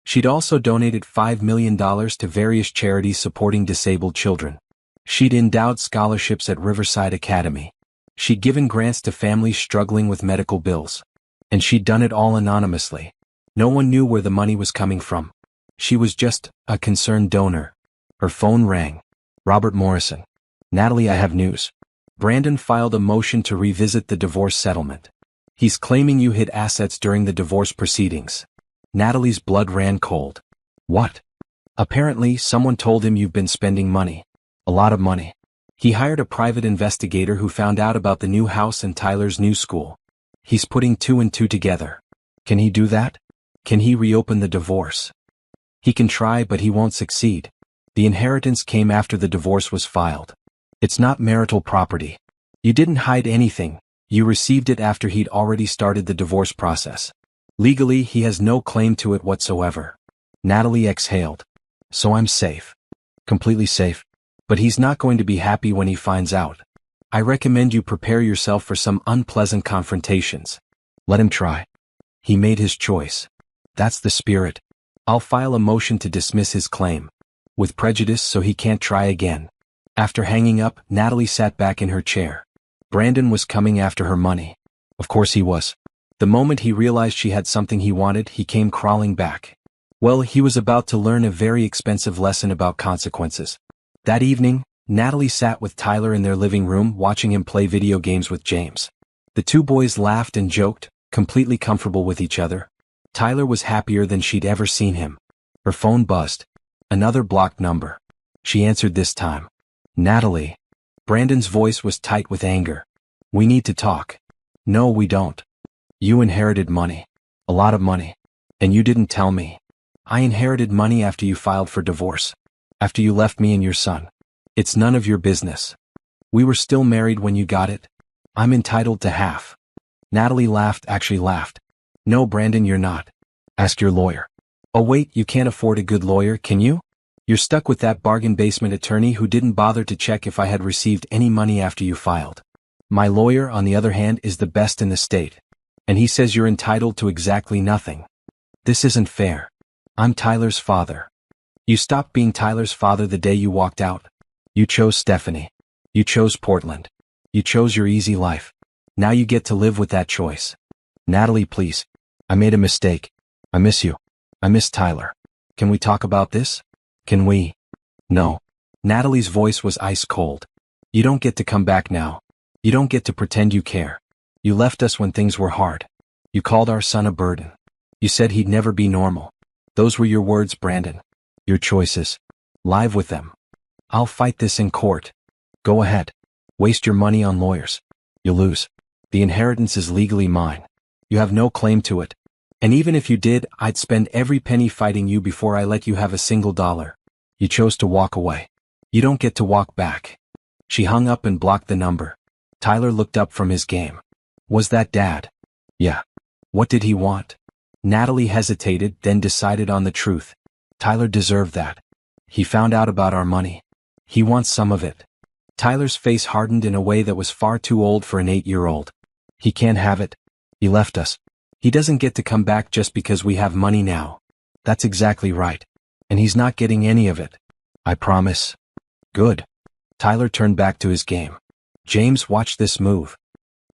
A: She'd also donated $5 million to various charities supporting disabled children. She'd endowed scholarships at Riverside Academy. She'd given grants to families struggling with medical bills. And she'd done it all anonymously. No one knew where the money was coming from. She was just a concerned donor. Her phone rang. Robert Morrison. Natalie, I have news. Brandon filed a motion to revisit the divorce settlement. He's claiming you hid assets during the divorce proceedings. Natalie's blood ran cold. What? Apparently, someone told him you've been spending money. A lot of money. He hired a private investigator who found out about the new house and Tyler's new school. He's putting 2 and 2 together. Can he do that? Can he reopen the divorce? He can try, but he won't succeed. The inheritance came after the divorce was filed. It's not marital property. You didn't hide anything, you received it after he'd already started the divorce process. Legally, he has no claim to it whatsoever. Natalie exhaled. So I'm safe. Completely safe. But he's not going to be happy when he finds out. I recommend you prepare yourself for some unpleasant confrontations. Let him try. He made his choice. That's the spirit. I'll file a motion to dismiss his claim. With prejudice so he can't try again. After hanging up, Natalie sat back in her chair. Brandon was coming after her money. Of course he was. The moment he realized she had something he wanted, he came crawling back. Well, he was about to learn a very expensive lesson about consequences. That evening, Natalie sat with Tyler in their living room watching him play video games with James. The two boys laughed and joked, completely comfortable with each other. Tyler was happier than she'd ever seen him. Her phone buzzed. Another blocked number. She answered this time. Natalie. Brandon's voice was tight with anger. We need to talk. No, we don't. You inherited money. A lot of money. And you didn't tell me. I inherited money after you filed for divorce. After you left me and your son. It's none of your business. We were still married when you got it. I'm entitled to half. Natalie actually laughed. No, Brandon, you're not. Ask your lawyer. Oh wait, you can't afford a good lawyer, can you? You're stuck with that bargain basement attorney who didn't bother to check if I had received any money after you filed. My lawyer, on the other hand, is the best in the state. And he says you're entitled to exactly nothing. This isn't fair. I'm Tyler's father. You stopped being Tyler's father the day you walked out. You chose Stephanie. You chose Portland. You chose your easy life. Now you get to live with that choice. Natalie, please. I made a mistake. I miss you. I miss Tyler. Can we talk about this? Can we? No. Natalie's voice was ice cold. You don't get to come back now. You don't get to pretend you care. You left us when things were hard. You called our son a burden. You said he'd never be normal. Those were your words, Brandon. Your choices. Live with them. I'll fight this in court. Go ahead. Waste your money on lawyers. You'll lose. The inheritance is legally mine. You have no claim to it. And even if you did, I'd spend every penny fighting you before I let you have a single dollar. You chose to walk away. You don't get to walk back. She hung up and blocked the number. Tyler looked up from his game. Was that Dad? Yeah. What did he want? Natalie hesitated, then decided on the truth. Tyler deserved that. He found out about our money. He wants some of it. Tyler's face hardened in a way that was far too old for an 8-year-old. He can't have it. He left us. He doesn't get to come back just because we have money now. That's exactly right. And he's not getting any of it. I promise. Good. Tyler turned back to his game. James watched this move.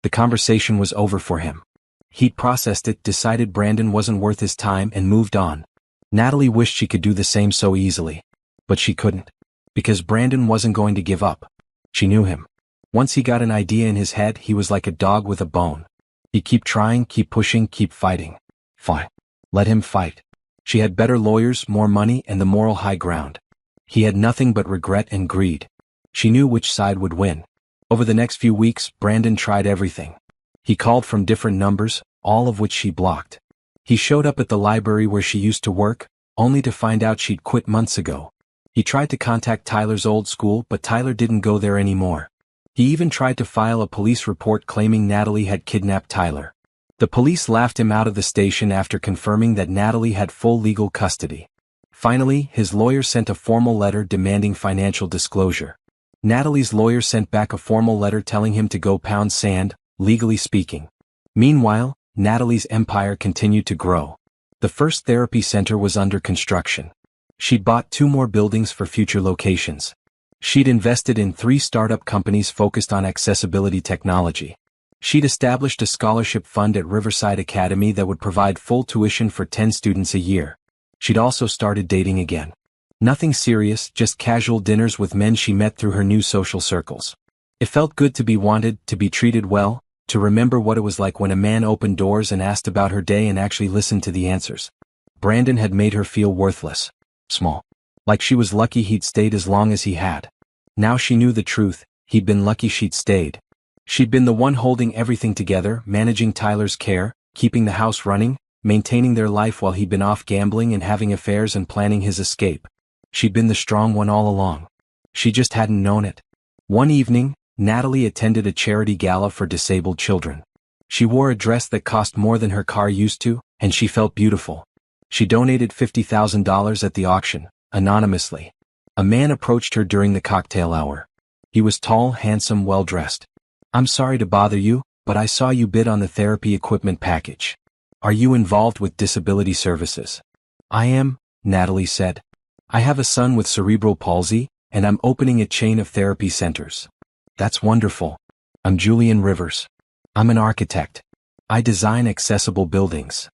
A: The conversation was over for him. He'd processed it, decided Brandon wasn't worth his time, and moved on. Natalie wished she could do the same so easily. But she couldn't. Because Brandon wasn't going to give up. She knew him. Once he got an idea in his head, he was like a dog with a bone. He'd keep trying, keep pushing, keep fighting. Fine. Let him fight. She had better lawyers, more money, and the moral high ground. He had nothing but regret and greed. She knew which side would win. Over the next few weeks, Brandon tried everything. He called from different numbers, all of which she blocked. He showed up at the library where she used to work, only to find out she'd quit months ago. He tried to contact Tyler's old school, but Tyler didn't go there anymore. He even tried to file a police report claiming Natalie had kidnapped Tyler. The police laughed him out of the station after confirming that Natalie had full legal custody. Finally, his lawyer sent a formal letter demanding financial disclosure. Natalie's lawyer sent back a formal letter telling him to go pound sand, legally speaking. Meanwhile, Natalie's empire continued to grow. The first therapy center was under construction. She'd bought 2 more buildings for future locations. She'd invested in 3 startup companies focused on accessibility technology. She'd established a scholarship fund at Riverside Academy that would provide full tuition for 10 students a year. She'd also started dating again. Nothing serious, just casual dinners with men she met through her new social circles. It felt good to be wanted, to be treated well, to remember what it was like when a man opened doors and asked about her day and actually listened to the answers. Brandon had made her feel worthless. Small. Like she was lucky he'd stayed as long as he had. Now she knew the truth, he'd been lucky she'd stayed. She'd been the one holding everything together, managing Tyler's care, keeping the house running, maintaining their life while he'd been off gambling and having affairs and planning his escape. She'd been the strong one all along. She just hadn't known it. One evening, Natalie attended a charity gala for disabled children. She wore a dress that cost more than her car used to, and she felt beautiful. She donated $50,000 at the auction, anonymously. A man approached her during the cocktail hour. He was tall, handsome, well-dressed. "I'm sorry to bother you, but I saw you bid on the therapy equipment package. Are you involved with disability services?" "I am," Natalie said. "I have a son with cerebral palsy, and I'm opening a chain of therapy centers." "That's wonderful. I'm Julian Rivers. I'm an architect. I design accessible buildings."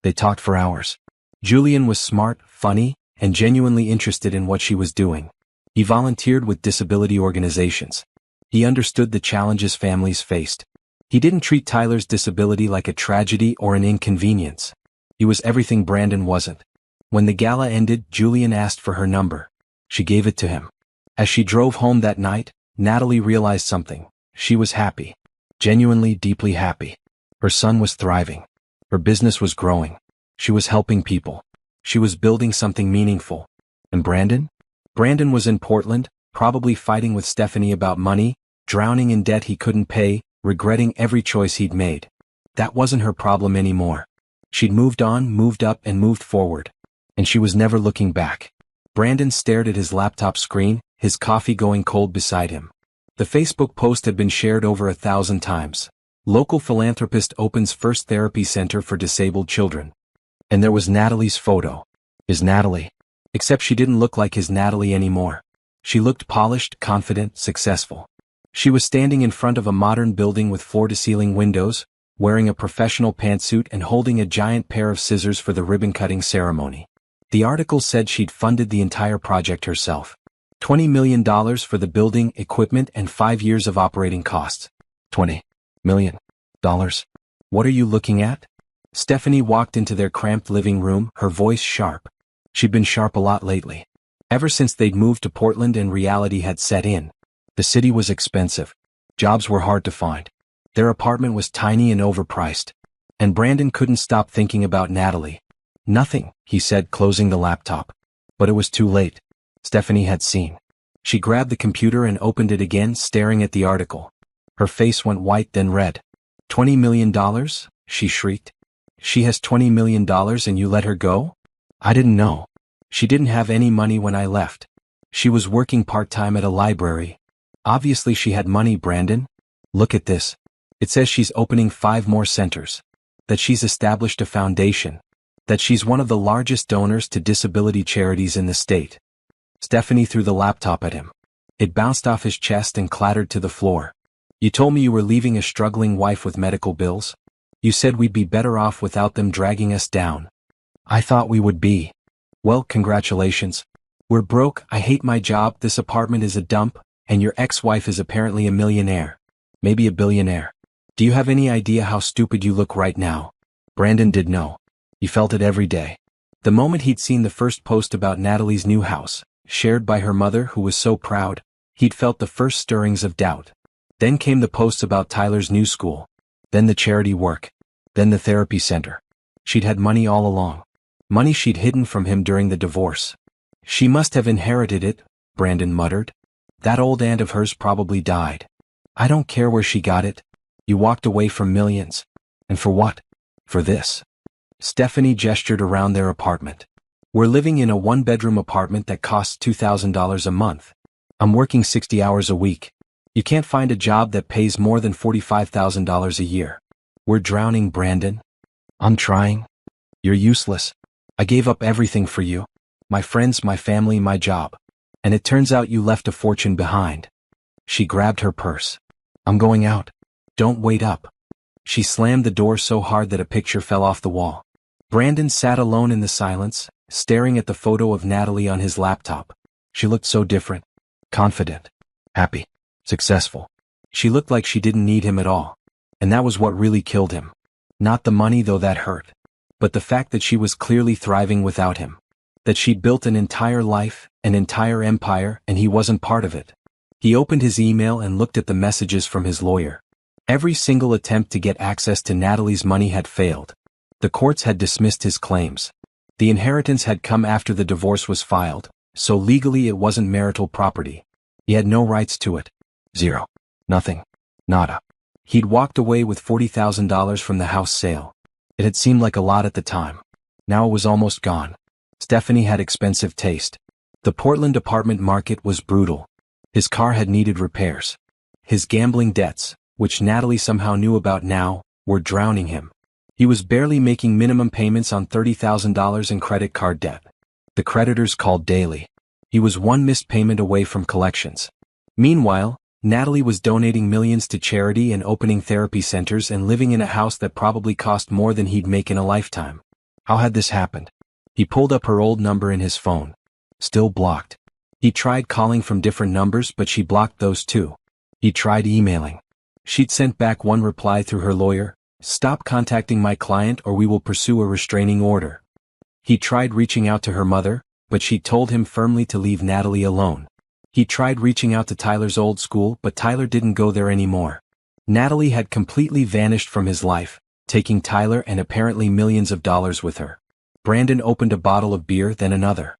A: They talked for hours. Julian was smart, funny, and genuinely interested in what she was doing. He volunteered with disability organizations. He understood the challenges families faced. He didn't treat Tyler's disability like a tragedy or an inconvenience. He was everything Brandon wasn't. When the gala ended, Julian asked for her number. She gave it to him. As she drove home that night, Natalie realized something. She was happy. Genuinely, deeply happy. Her son was thriving. Her business was growing. She was helping people. She was building something meaningful. And Brandon? Brandon was in Portland, probably fighting with Stephanie about money, drowning in debt he couldn't pay, regretting every choice he'd made. That wasn't her problem anymore. She'd moved on, moved up, and moved forward. And she was never looking back. Brandon stared at his laptop screen, his coffee going cold beside him. The Facebook post had been shared over 1,000 times. Local philanthropist opens first therapy center for disabled children. And there was Natalie's photo. His Natalie. Except she didn't look like his Natalie anymore. She looked polished, confident, successful. She was standing in front of a modern building with floor-to-ceiling windows, wearing a professional pantsuit and holding a giant pair of scissors for the ribbon-cutting ceremony. The article said she'd funded the entire project herself. $20 million for the building, equipment, and 5 years of operating costs. $20 million. What are you looking at? Stephanie walked into their cramped living room, her voice sharp. She'd been sharp a lot lately. Ever since they'd moved to Portland and reality had set in. The city was expensive. Jobs were hard to find. Their apartment was tiny and overpriced. And Brandon couldn't stop thinking about Natalie. Nothing, he said, closing the laptop. But it was too late. Stephanie had seen. She grabbed the computer and opened it again, staring at the article. Her face went white then red. $20 million? She shrieked. She has $20 million and you let her go? I didn't know. She didn't have any money when I left. She was working part-time at a library. Obviously she had money, Brandon. Look at this. It says she's opening 5 more centers. That she's established a foundation. That she's one of the largest donors to disability charities in the state. Stephanie threw the laptop at him. It bounced off his chest and clattered to the floor. You told me you were leaving a struggling wife with medical bills? You said we'd be better off without them dragging us down. I thought we would be. Well, congratulations. We're broke, I hate my job, this apartment is a dump, and your ex-wife is apparently a millionaire. Maybe a billionaire. Do you have any idea how stupid you look right now? Brandon did know. He felt it every day. The moment he'd seen the first post about Natalie's new house, shared by her mother who was so proud, he'd felt the first stirrings of doubt. Then came the posts about Tyler's new school. Then the charity work. Then the therapy center. She'd had money all along. Money she'd hidden from him during the divorce. She must have inherited it, Brandon muttered. That old aunt of hers probably died. I don't care where she got it. You walked away from millions. And for what? For this. Stephanie gestured around their apartment. We're living in a 1-bedroom apartment that costs $2,000 a month. I'm working 60 hours a week. You can't find a job that pays more than $45,000 a year. We're drowning, Brandon. I'm trying. You're useless. I gave up everything for you. My friends, my family, my job. And it turns out you left a fortune behind. She grabbed her purse. I'm going out. Don't wait up. She slammed the door so hard that a picture fell off the wall. Brandon sat alone in the silence, staring at the photo of Natalie on his laptop. She looked so different. Confident. Happy. Successful. She looked like she didn't need him at all. And that was what really killed him. Not the money, though that hurt. But the fact that she was clearly thriving without him. That she'd built an entire life, an entire empire, and he wasn't part of it. He opened his email and looked at the messages from his lawyer. Every single attempt to get access to Natalie's money had failed. The courts had dismissed his claims. The inheritance had come after the divorce was filed, so legally it wasn't marital property. He had no rights to it. Zero. Nothing. Nada. He'd walked away with $40,000 from the house sale. It had seemed like a lot at the time. Now it was almost gone. Stephanie had expensive taste. The Portland apartment market was brutal. His car had needed repairs. His gambling debts, which Natalie somehow knew about now, were drowning him. He was barely making minimum payments on $30,000 in credit card debt. The creditors called daily. He was one missed payment away from collections. Meanwhile, Natalie was donating millions to charity and opening therapy centers and living in a house that probably cost more than he'd make in a lifetime. How had this happened? He pulled up her old number in his phone. Still blocked. He tried calling from different numbers but she blocked those too. He tried emailing. She'd sent back one reply through her lawyer: "Stop contacting my client or we will pursue a restraining order." He tried reaching out to her mother, but she told him firmly to leave Natalie alone. He tried reaching out to Tyler's old school but Tyler didn't go there anymore. Natalie had completely vanished from his life, taking Tyler and apparently millions of dollars with her. Brandon opened a bottle of beer, then another.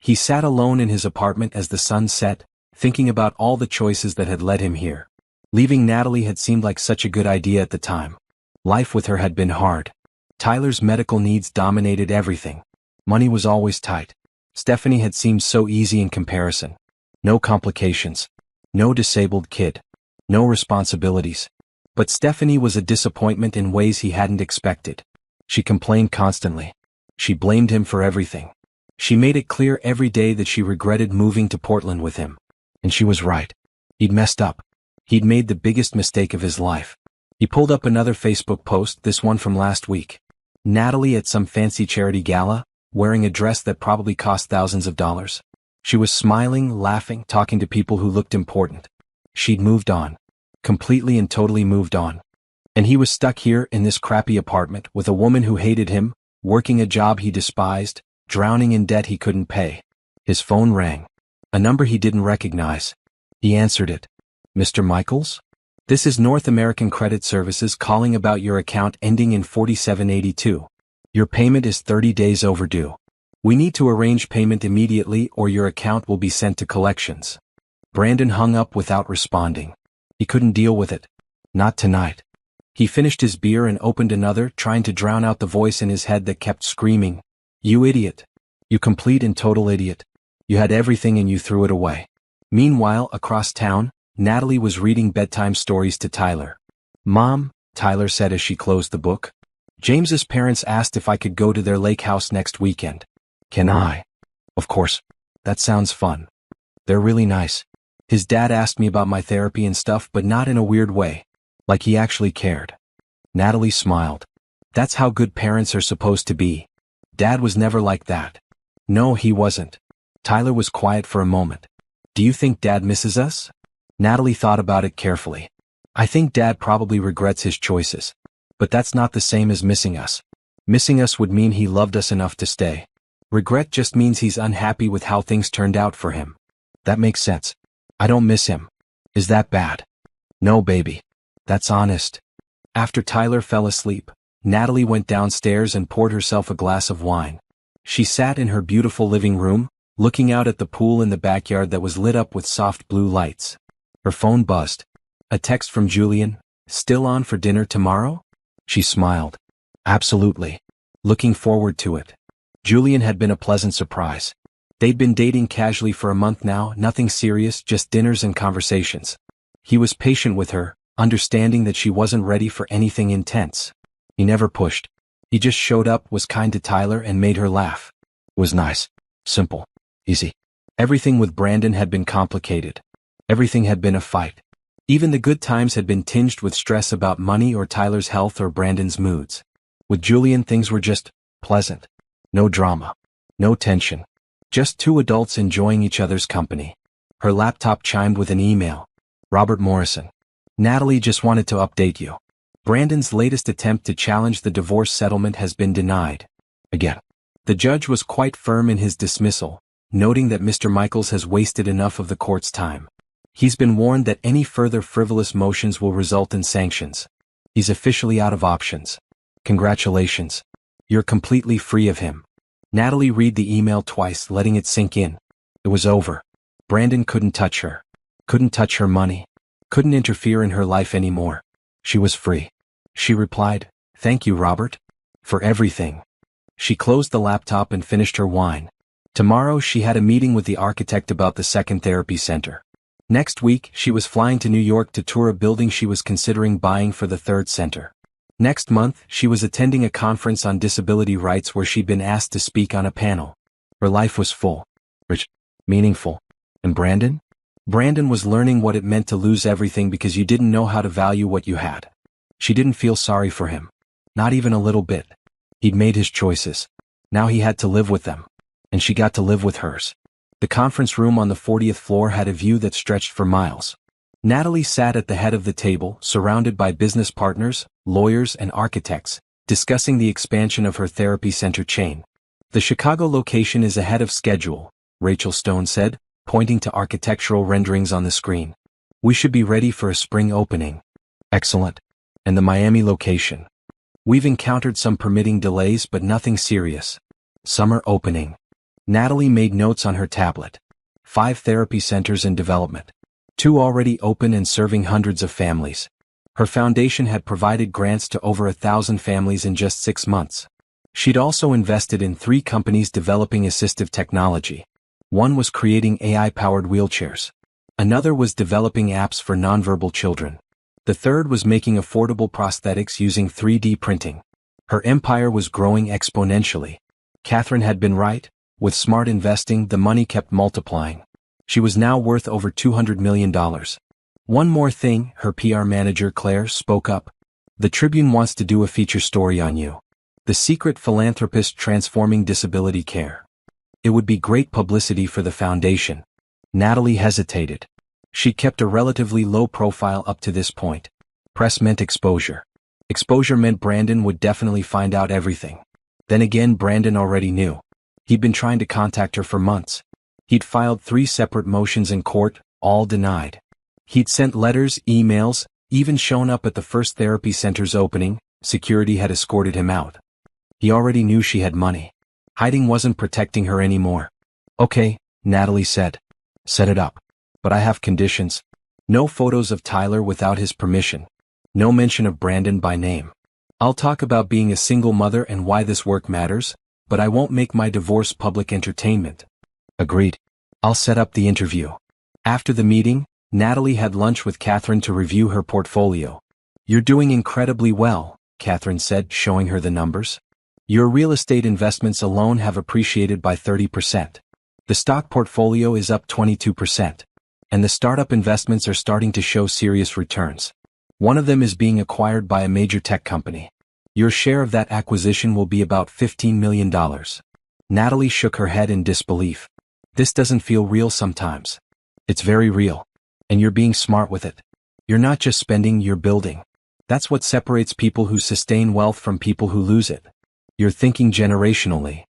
A: He sat alone in his apartment as the sun set, thinking about all the choices that had led him here. Leaving Natalie had seemed like such a good idea at the time. Life with her had been hard. Tyler's medical needs dominated everything. Money was always tight. Stephanie had seemed so easy in comparison. No complications. No disabled kid. No responsibilities. But Stephanie was a disappointment in ways he hadn't expected. She complained constantly. She blamed him for everything. She made it clear every day that she regretted moving to Portland with him. And she was right. He'd messed up. He'd made the biggest mistake of his life. He pulled up another Facebook post, this one from last week. Natalie at some fancy charity gala, wearing a dress that probably cost thousands of dollars. She was smiling, laughing, talking to people who looked important. She'd moved on. Completely and totally moved on. And he was stuck here in this crappy apartment with a woman who hated him, working a job he despised, drowning in debt he couldn't pay. His phone rang. A number he didn't recognize. He answered it. "Mr. Michaels? This is North American Credit Services calling about your account ending in 4782. Your payment is 30 days overdue. We need to arrange payment immediately or your account will be sent to collections." Brandon hung up without responding. He couldn't deal with it. Not tonight. He finished his beer and opened another, trying to drown out the voice in his head that kept screaming, "You idiot. You complete and total idiot. You had everything and you threw it away." Meanwhile, across town, Natalie was reading bedtime stories to Tyler. "Mom," Tyler said as she closed the book, "James's parents asked if I could go to their lake house next weekend. Can I?" "Of course. That sounds fun. They're really nice. His dad asked me about my therapy and stuff, but not in a weird way. Like he actually cared." Natalie smiled. "That's how good parents are supposed to be. Dad was never like that." "No, he wasn't." Tyler was quiet for a moment. "Do you think Dad misses us?" Natalie thought about it carefully. "I think Dad probably regrets his choices. But that's not the same as missing us. Missing us would mean he loved us enough to stay. Regret just means he's unhappy with how things turned out for him." "That makes sense. I don't miss him." "Is that bad?" "No, baby. That's honest." After Tyler fell asleep, Natalie went downstairs and poured herself a glass of wine. She sat in her beautiful living room, looking out at the pool in the backyard that was lit up with soft blue lights. Her phone buzzed. A text from Julian. "Still on for dinner tomorrow?" She smiled. "Absolutely. Looking forward to it." Julian had been a pleasant surprise. They'd been dating casually for a month now, nothing serious, just dinners and conversations. He was patient with her, understanding that she wasn't ready for anything intense. He never pushed. He just showed up, was kind to Tyler, and made her laugh. It was nice. Simple. Easy. Everything with Brandon had been complicated. Everything had been a fight. Even the good times had been tinged with stress about money or Tyler's health or Brandon's moods. With Julian, things were just pleasant. No drama. No tension. Just two adults enjoying each other's company. Her laptop chimed with an email. "Robert Morrison. Natalie just wanted to update you. Brandon's latest attempt to challenge the divorce settlement has been denied. Again." The judge was quite firm in his dismissal, noting that Mr. Michaels has wasted enough of the court's time. He's been warned that any further frivolous motions will result in sanctions. He's officially out of options. Congratulations. You're completely free of him. Natalie read the email twice, letting it sink in. It was over. Brandon couldn't touch her. Couldn't touch her money. Couldn't interfere in her life anymore. She was free. She replied, "Thank you, Robert. For everything." She closed the laptop and finished her wine. Tomorrow she had a meeting with the architect about the second therapy center. Next week, she was flying to New York to tour a building she was considering buying for the third center. Next month, she was attending a conference on disability rights where she'd been asked to speak on a panel. Her life was full, rich, meaningful. And Brandon? Brandon was learning what it meant to lose everything because you didn't know how to value what you had. She didn't feel sorry for him. Not even a little bit. He'd made his choices. Now he had to live with them. And she got to live with hers. The conference room on the 40th floor had a view that stretched for miles. Natalie sat at the head of the table, surrounded by business partners, lawyers, and architects, discussing the expansion of her therapy center chain. The Chicago location is ahead of schedule, Rachel Stone said, pointing to architectural renderings on the screen. We should be ready for a spring opening. Excellent. And the Miami location? We've encountered some permitting delays but nothing serious. Summer opening. Natalie made notes on her tablet. 5 therapy centers in development. 2 already open and serving hundreds of families. Her foundation had provided grants to over 1,000 families in just 6 months. She'd also invested in 3 companies developing assistive technology. One was creating AI-powered wheelchairs. Another was developing apps for nonverbal children. The third was making affordable prosthetics using 3D printing. Her empire was growing exponentially. Catherine had been right. With smart investing, the money kept multiplying. She was now worth over $200 million. One more thing, her PR manager Claire spoke up. The Tribune wants to do a feature story on you. The secret philanthropist transforming disability care. It would be great publicity for the foundation. Natalie hesitated. She kept a relatively low profile up to this point. Press meant exposure. Exposure meant Brandon would definitely find out everything. Then again, Brandon already knew. He'd been trying to contact her for months. He'd filed 3 separate motions in court, all denied. He'd sent letters, emails, even shown up at the first therapy center's opening. Security had escorted him out. He already knew she had money. Hiding wasn't protecting her anymore. Okay, Natalie said. Set it up. But I have conditions. No photos of Tyler without his permission. No mention of Brandon by name. I'll talk about being a single mother and why this work matters, but I won't make my divorce public entertainment. Agreed. I'll set up the interview. After the meeting, Natalie had lunch with Catherine to review her portfolio. You're doing incredibly well, Catherine said, showing her the numbers. Your real estate investments alone have appreciated by 30%. The stock portfolio is up 22%. And the startup investments are starting to show serious returns. One of them is being acquired by a major tech company. Your share of that acquisition will be about $15 million. Natalie shook her head in disbelief. This doesn't feel real sometimes. It's very real. And you're being smart with it. You're not just spending, you're building. That's what separates people who sustain wealth from people who lose it. You're thinking generationally.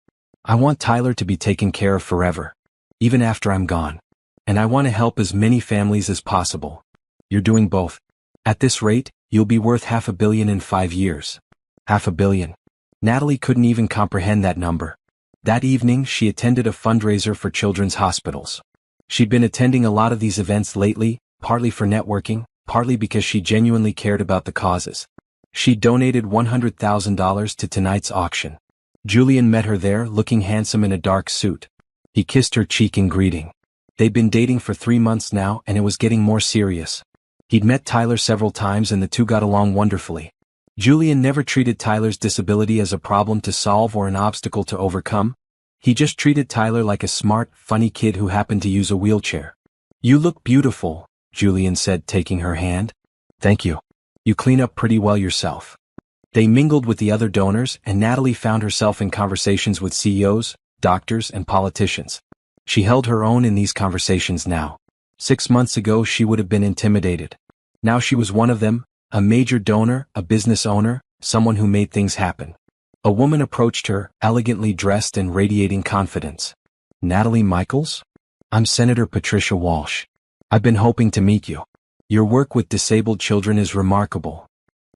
A: I want Tyler to be taken care of forever. Even after I'm gone. And I want to help as many families as possible. You're doing both. At this rate, you'll be worth $500 million in 5 years. $500 million. Natalie couldn't even comprehend that number. That evening, she attended a fundraiser for children's hospitals. She'd been attending a lot of these events lately, partly for networking, partly because she genuinely cared about the causes. She donated $100,000 to tonight's auction. Julian met her there, looking handsome in a dark suit. He kissed her cheek in greeting. They'd been dating for 3 months now, and it was getting more serious. He'd met Tyler several times and the two got along wonderfully. Julian never treated Tyler's disability as a problem to solve or an obstacle to overcome. He just treated Tyler like a smart, funny kid who happened to use a wheelchair. You look beautiful, Julian said, taking her hand. Thank you. You clean up pretty well yourself. They mingled with the other donors, and Natalie found herself in conversations with CEOs, doctors, and politicians. She held her own in these conversations now. 6 months ago she would have been intimidated. Now she was one of them, a major donor, a business owner, someone who made things happen. A woman approached her, elegantly dressed and radiating confidence. Natalie Michaels? I'm Senator Patricia Walsh. I've been hoping to meet you. Your work with disabled children is remarkable.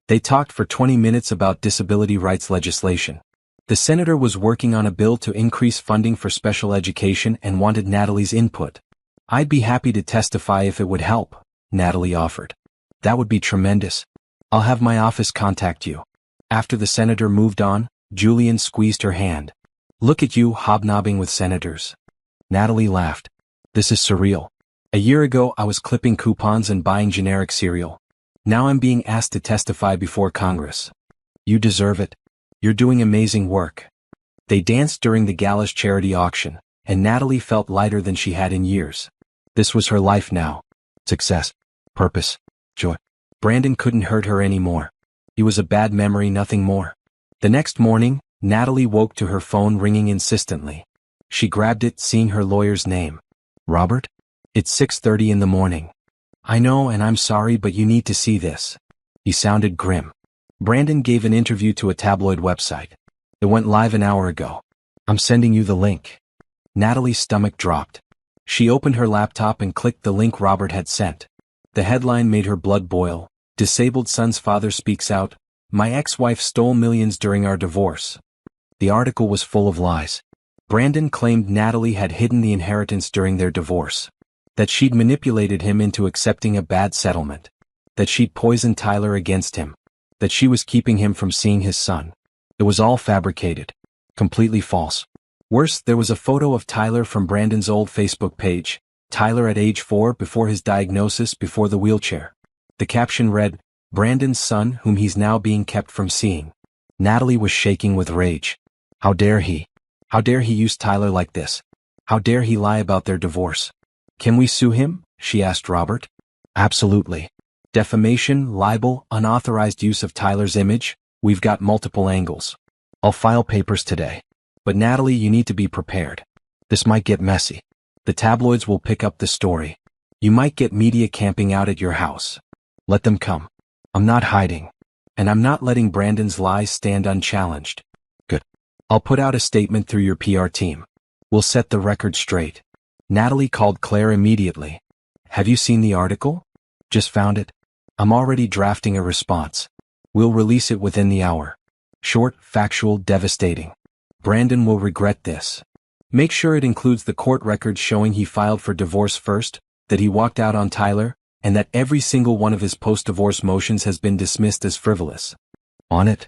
A: They talked for 20 minutes about disability rights legislation. The senator was working on a bill to increase funding for special education and wanted Natalie's input. I'd be happy to testify if it would help, Natalie offered. That would be tremendous. I'll have my office contact you. After the senator moved on, Julian squeezed her hand. Look at you hobnobbing with senators. Natalie laughed. This is surreal. A year ago I was clipping coupons and buying generic cereal. Now I'm being asked to testify before Congress. You deserve it. You're doing amazing work. They danced during the gala's charity auction, and Natalie felt lighter than she had in years. This was her life now. Success. Purpose. Joy. Brandon couldn't hurt her anymore. He was a bad memory, nothing more. The next morning, Natalie woke to her phone ringing insistently. She grabbed it, seeing her lawyer's name. Robert? It's 6:30 in the morning. I know, and I'm sorry, but you need to see this. He sounded grim. Brandon gave an interview to a tabloid website. It went live an hour ago. I'm sending you the link. Natalie's stomach dropped. She opened her laptop and clicked the link Robert had sent. The headline made her blood boil. Disabled son's father speaks out. My ex-wife stole millions during our divorce. The article was full of lies. Brandon claimed Natalie had hidden the inheritance during their divorce. That she'd manipulated him into accepting a bad settlement. That she'd poisoned Tyler against him. That she was keeping him from seeing his son. It was all fabricated. Completely false. Worse, there was a photo of Tyler from Brandon's old Facebook page. Tyler at age 4 before his diagnosis, before the wheelchair. The caption read, Brandon's son whom he's now being kept from seeing. Natalie was shaking with rage. How dare he? How dare he use Tyler like this? How dare he lie about their divorce? Can we sue him? She asked Robert. Absolutely. Defamation, libel, unauthorized use of Tyler's image. We've got multiple angles. I'll file papers today. But Natalie, you need to be prepared. This might get messy. The tabloids will pick up the story. You might get media camping out at your house. Let them come. I'm not hiding. And I'm not letting Brandon's lies stand unchallenged. Good. I'll put out a statement through your PR team. We'll set the record straight. Natalie called Claire immediately. Have you seen the article? Just found it. I'm already drafting a response. We'll release it within the hour. Short, factual, devastating. Brandon will regret this. Make sure it includes the court records showing he filed for divorce first, that he walked out on Tyler, and that every single one of his post-divorce motions has been dismissed as frivolous. On it.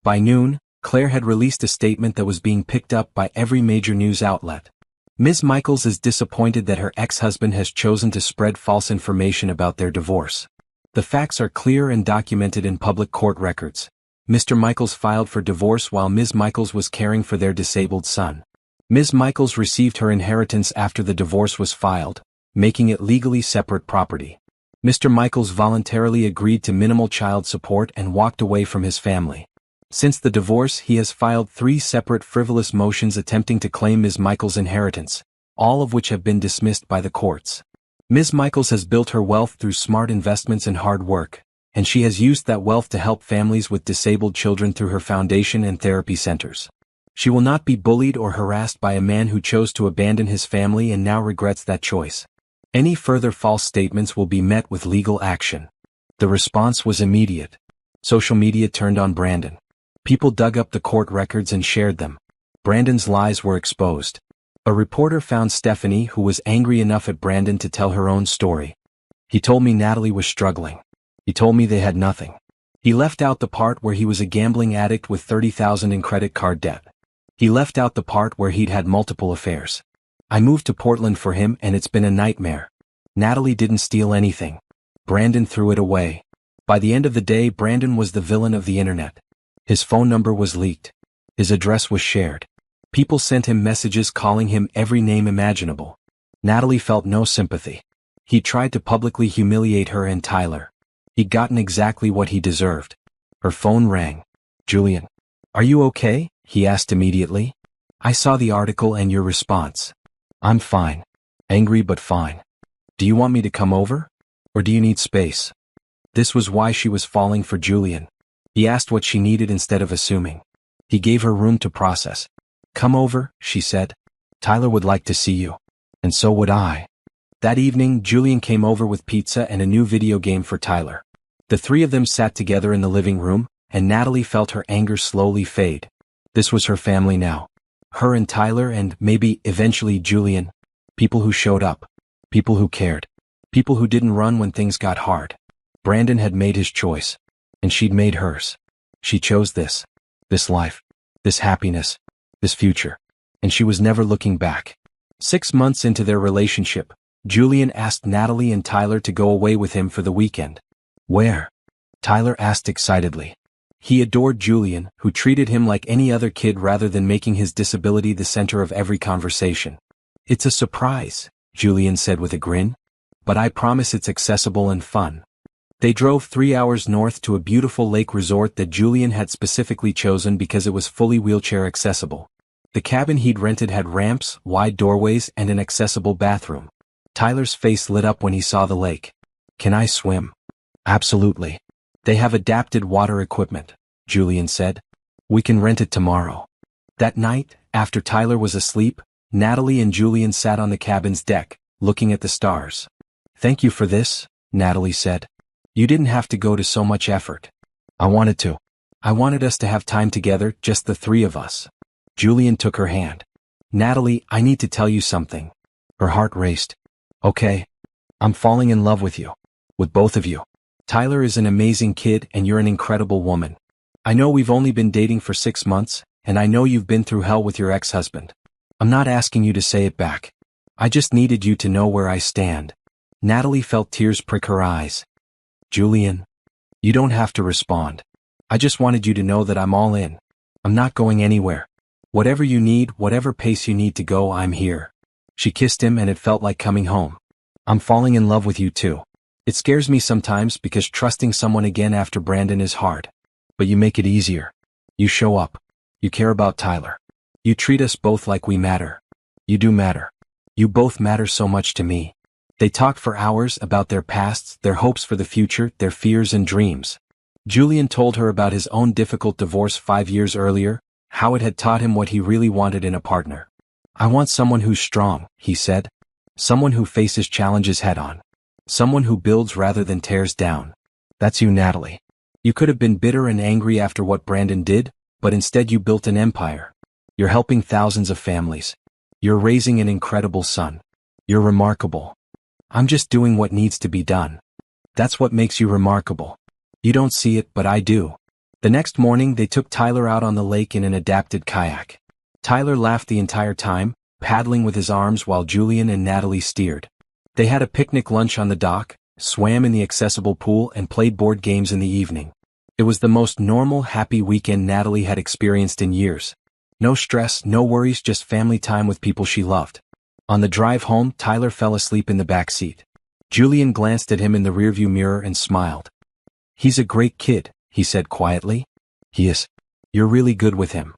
A: By noon, Claire had released a statement that was being picked up by every major news outlet. Ms. Michaels is disappointed that her ex-husband has chosen to spread false information about their divorce. The facts are clear and documented in public court records. Mr. Michaels filed for divorce while Ms. Michaels was caring for their disabled son. Ms. Michaels received her inheritance after the divorce was filed, making it legally separate property. Mr. Michaels voluntarily agreed to minimal child support and walked away from his family. Since the divorce, he has filed 3 separate frivolous motions attempting to claim Ms. Michaels' inheritance, all of which have been dismissed by the courts. Ms. Michaels has built her wealth through smart investments and hard work, and she has used that wealth to help families with disabled children through her foundation and therapy centers. She will not be bullied or harassed by a man who chose to abandon his family and now regrets that choice. Any further false statements will be met with legal action. The response was immediate. Social media turned on Brandon. People dug up the court records and shared them. Brandon's lies were exposed. A reporter found Stephanie, who was angry enough at Brandon to tell her own story. He told me Natalie was struggling. He told me they had nothing. He left out the part where he was a gambling addict with $30,000 in credit card debt. He left out the part where he'd had multiple affairs. I moved to Portland for him and it's been a nightmare. Natalie didn't steal anything. Brandon threw it away. By the end of the day, Brandon was the villain of the internet. His phone number was leaked. His address was shared. People sent him messages calling him every name imaginable. Natalie felt no sympathy. He tried to publicly humiliate her and Tyler. He'd gotten exactly what he deserved. Her phone rang. Julian. Are you okay? He asked immediately. I saw the article and your response. I'm fine. Angry but fine. Do you want me to come over? Or do you need space? This was why she was falling for Julian. He asked what she needed instead of assuming. He gave her room to process. Come over, she said. Tyler would like to see you. And so would I. That evening, Julian came over with pizza and a new video game for Tyler. The 3 of them sat together in the living room, and Natalie felt her anger slowly fade. This was her family now. Her and Tyler and maybe, eventually, Julian. People who showed up. People who cared. People who didn't run when things got hard. Brandon had made his choice. And she'd made hers. She chose this. This life. This happiness. This future. And she was never looking back. 6 months into their relationship, Julian asked Natalie and Tyler to go away with him for the weekend. Where? Tyler asked excitedly. He adored Julian, who treated him like any other kid rather than making his disability the center of every conversation. It's a surprise, Julian said with a grin. But I promise it's accessible and fun. They drove 3 hours north to a beautiful lake resort that Julian had specifically chosen because it was fully wheelchair accessible. The cabin he'd rented had ramps, wide doorways, and an accessible bathroom. Tyler's face lit up when he saw the lake. Can I swim? Absolutely. They have adapted water equipment, Julian said. We can rent it tomorrow. That night, after Tyler was asleep, Natalie and Julian sat on the cabin's deck, looking at the stars. Thank you for this, Natalie said. You didn't have to go to so much effort. I wanted to. I wanted us to have time together, just the three of us. Julian took her hand. Natalie, I need to tell you something. Her heart raced. Okay. I'm falling in love with you. With both of you. Tyler is an amazing kid and you're an incredible woman. I know we've only been dating for 6 months, and I know you've been through hell with your ex-husband. I'm not asking you to say it back. I just needed you to know where I stand. Natalie felt tears prick her eyes. Julian, you don't have to respond. I just wanted you to know that I'm all in. I'm not going anywhere. Whatever you need, whatever pace you need to go, I'm here. She kissed him and it felt like coming home. I'm falling in love with you too. It scares me sometimes because trusting someone again after Brandon is hard. But you make it easier. You show up. You care about Tyler. You treat us both like we matter. You do matter. You both matter so much to me. They talked for hours about their pasts, their hopes for the future, their fears and dreams. Julian told her about his own difficult divorce 5 years earlier, how it had taught him what he really wanted in a partner. I want someone who's strong, he said. Someone who faces challenges head-on. Someone who builds rather than tears down. That's you, Natalie. You could have been bitter and angry after what Brandon did, but instead you built an empire. You're helping thousands of families. You're raising an incredible son. You're remarkable. I'm just doing what needs to be done. That's what makes you remarkable. You don't see it, but I do. The next morning they took Tyler out on the lake in an adapted kayak. Tyler laughed the entire time, paddling with his arms while Julian and Natalie steered. They had a picnic lunch on the dock, swam in the accessible pool and played board games in the evening. It was the most normal, happy weekend Natalie had experienced in years. No stress, no worries, just family time with people she loved. On the drive home, Tyler fell asleep in the back seat. Julian glanced at him in the rearview mirror and smiled. He's a great kid, he said quietly. He is. You're really good with him.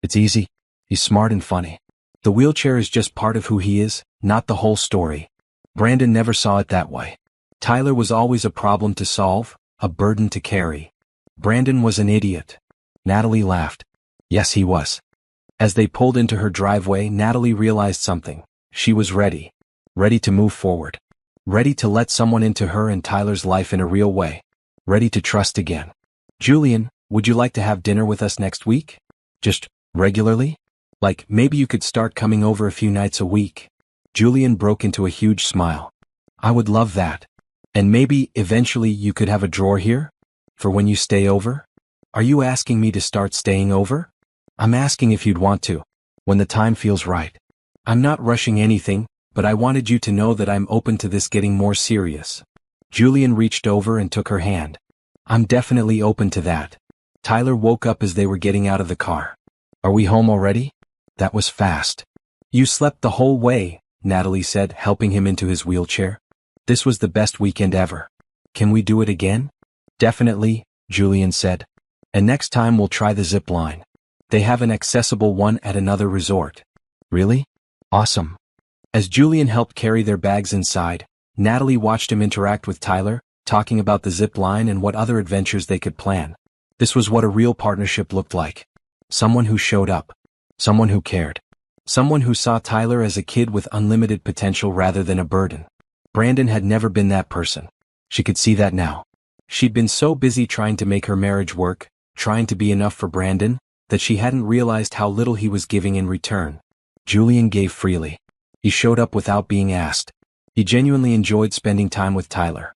A: It's easy. He's smart and funny. The wheelchair is just part of who he is, not the whole story. Brandon never saw it that way. Tyler was always a problem to solve, a burden to carry. Brandon was an idiot. Natalie laughed. Yes, he was. As they pulled into her driveway, Natalie realized something. She was ready. Ready to move forward. Ready to let someone into her and Tyler's life in a real way. Ready to trust again. Julian, would you like to have dinner with us next week? Just regularly? Like, maybe you could start coming over a few nights a week. Julian broke into a huge smile. I would love that. And maybe, eventually, you could have a drawer here? For when you stay over? Are you asking me to start staying over? I'm asking if you'd want to. When the time feels right. I'm not rushing anything, but I wanted you to know that I'm open to this getting more serious. Julian reached over and took her hand. I'm definitely open to that. Tyler woke up as they were getting out of the car. Are we home already? That was fast. You slept the whole way, Natalie said, helping him into his wheelchair. This was the best weekend ever. Can we do it again? Definitely, Julian said. And next time we'll try the zip line. They have an accessible one at another resort. Really? Awesome. As Julian helped carry their bags inside, Natalie watched him interact with Tyler, talking about the zip line and what other adventures they could plan. This was what a real partnership looked like. Someone who showed up. Someone who cared. Someone who saw Tyler as a kid with unlimited potential rather than a burden. Brandon had never been that person. She could see that now. She'd been so busy trying to make her marriage work, trying to be enough for Brandon, that she hadn't realized how little he was giving in return. Julian gave freely. He showed up without being asked. He genuinely enjoyed spending time with Tyler.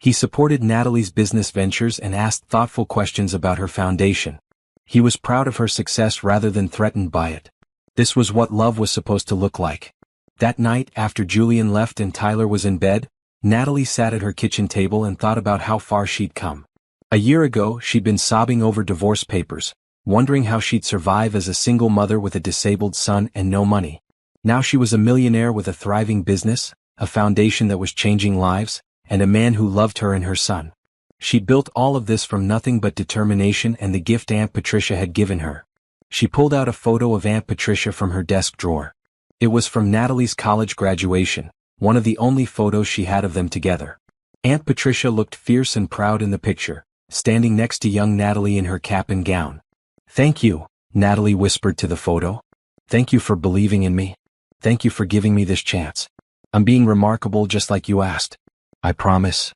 A: He supported Natalie's business ventures and asked thoughtful questions about her foundation. He was proud of her success rather than threatened by it. This was what love was supposed to look like. That night, after Julian left and Tyler was in bed, Natalie sat at her kitchen table and thought about how far she'd come. A year ago, she'd been sobbing over divorce papers, wondering how she'd survive as a single mother with a disabled son and no money. Now she was a millionaire with a thriving business, a foundation that was changing lives, and a man who loved her and her son. She built all of this from nothing but determination and the gift Aunt Patricia had given her. She pulled out a photo of Aunt Patricia from her desk drawer. It was from Natalie's college graduation, one of the only photos she had of them together. Aunt Patricia looked fierce and proud in the picture, standing next to young Natalie in her cap and gown. "Thank you," Natalie whispered to the photo. "Thank you for believing in me. Thank you for giving me this chance. I'm being remarkable just like you asked. I promise."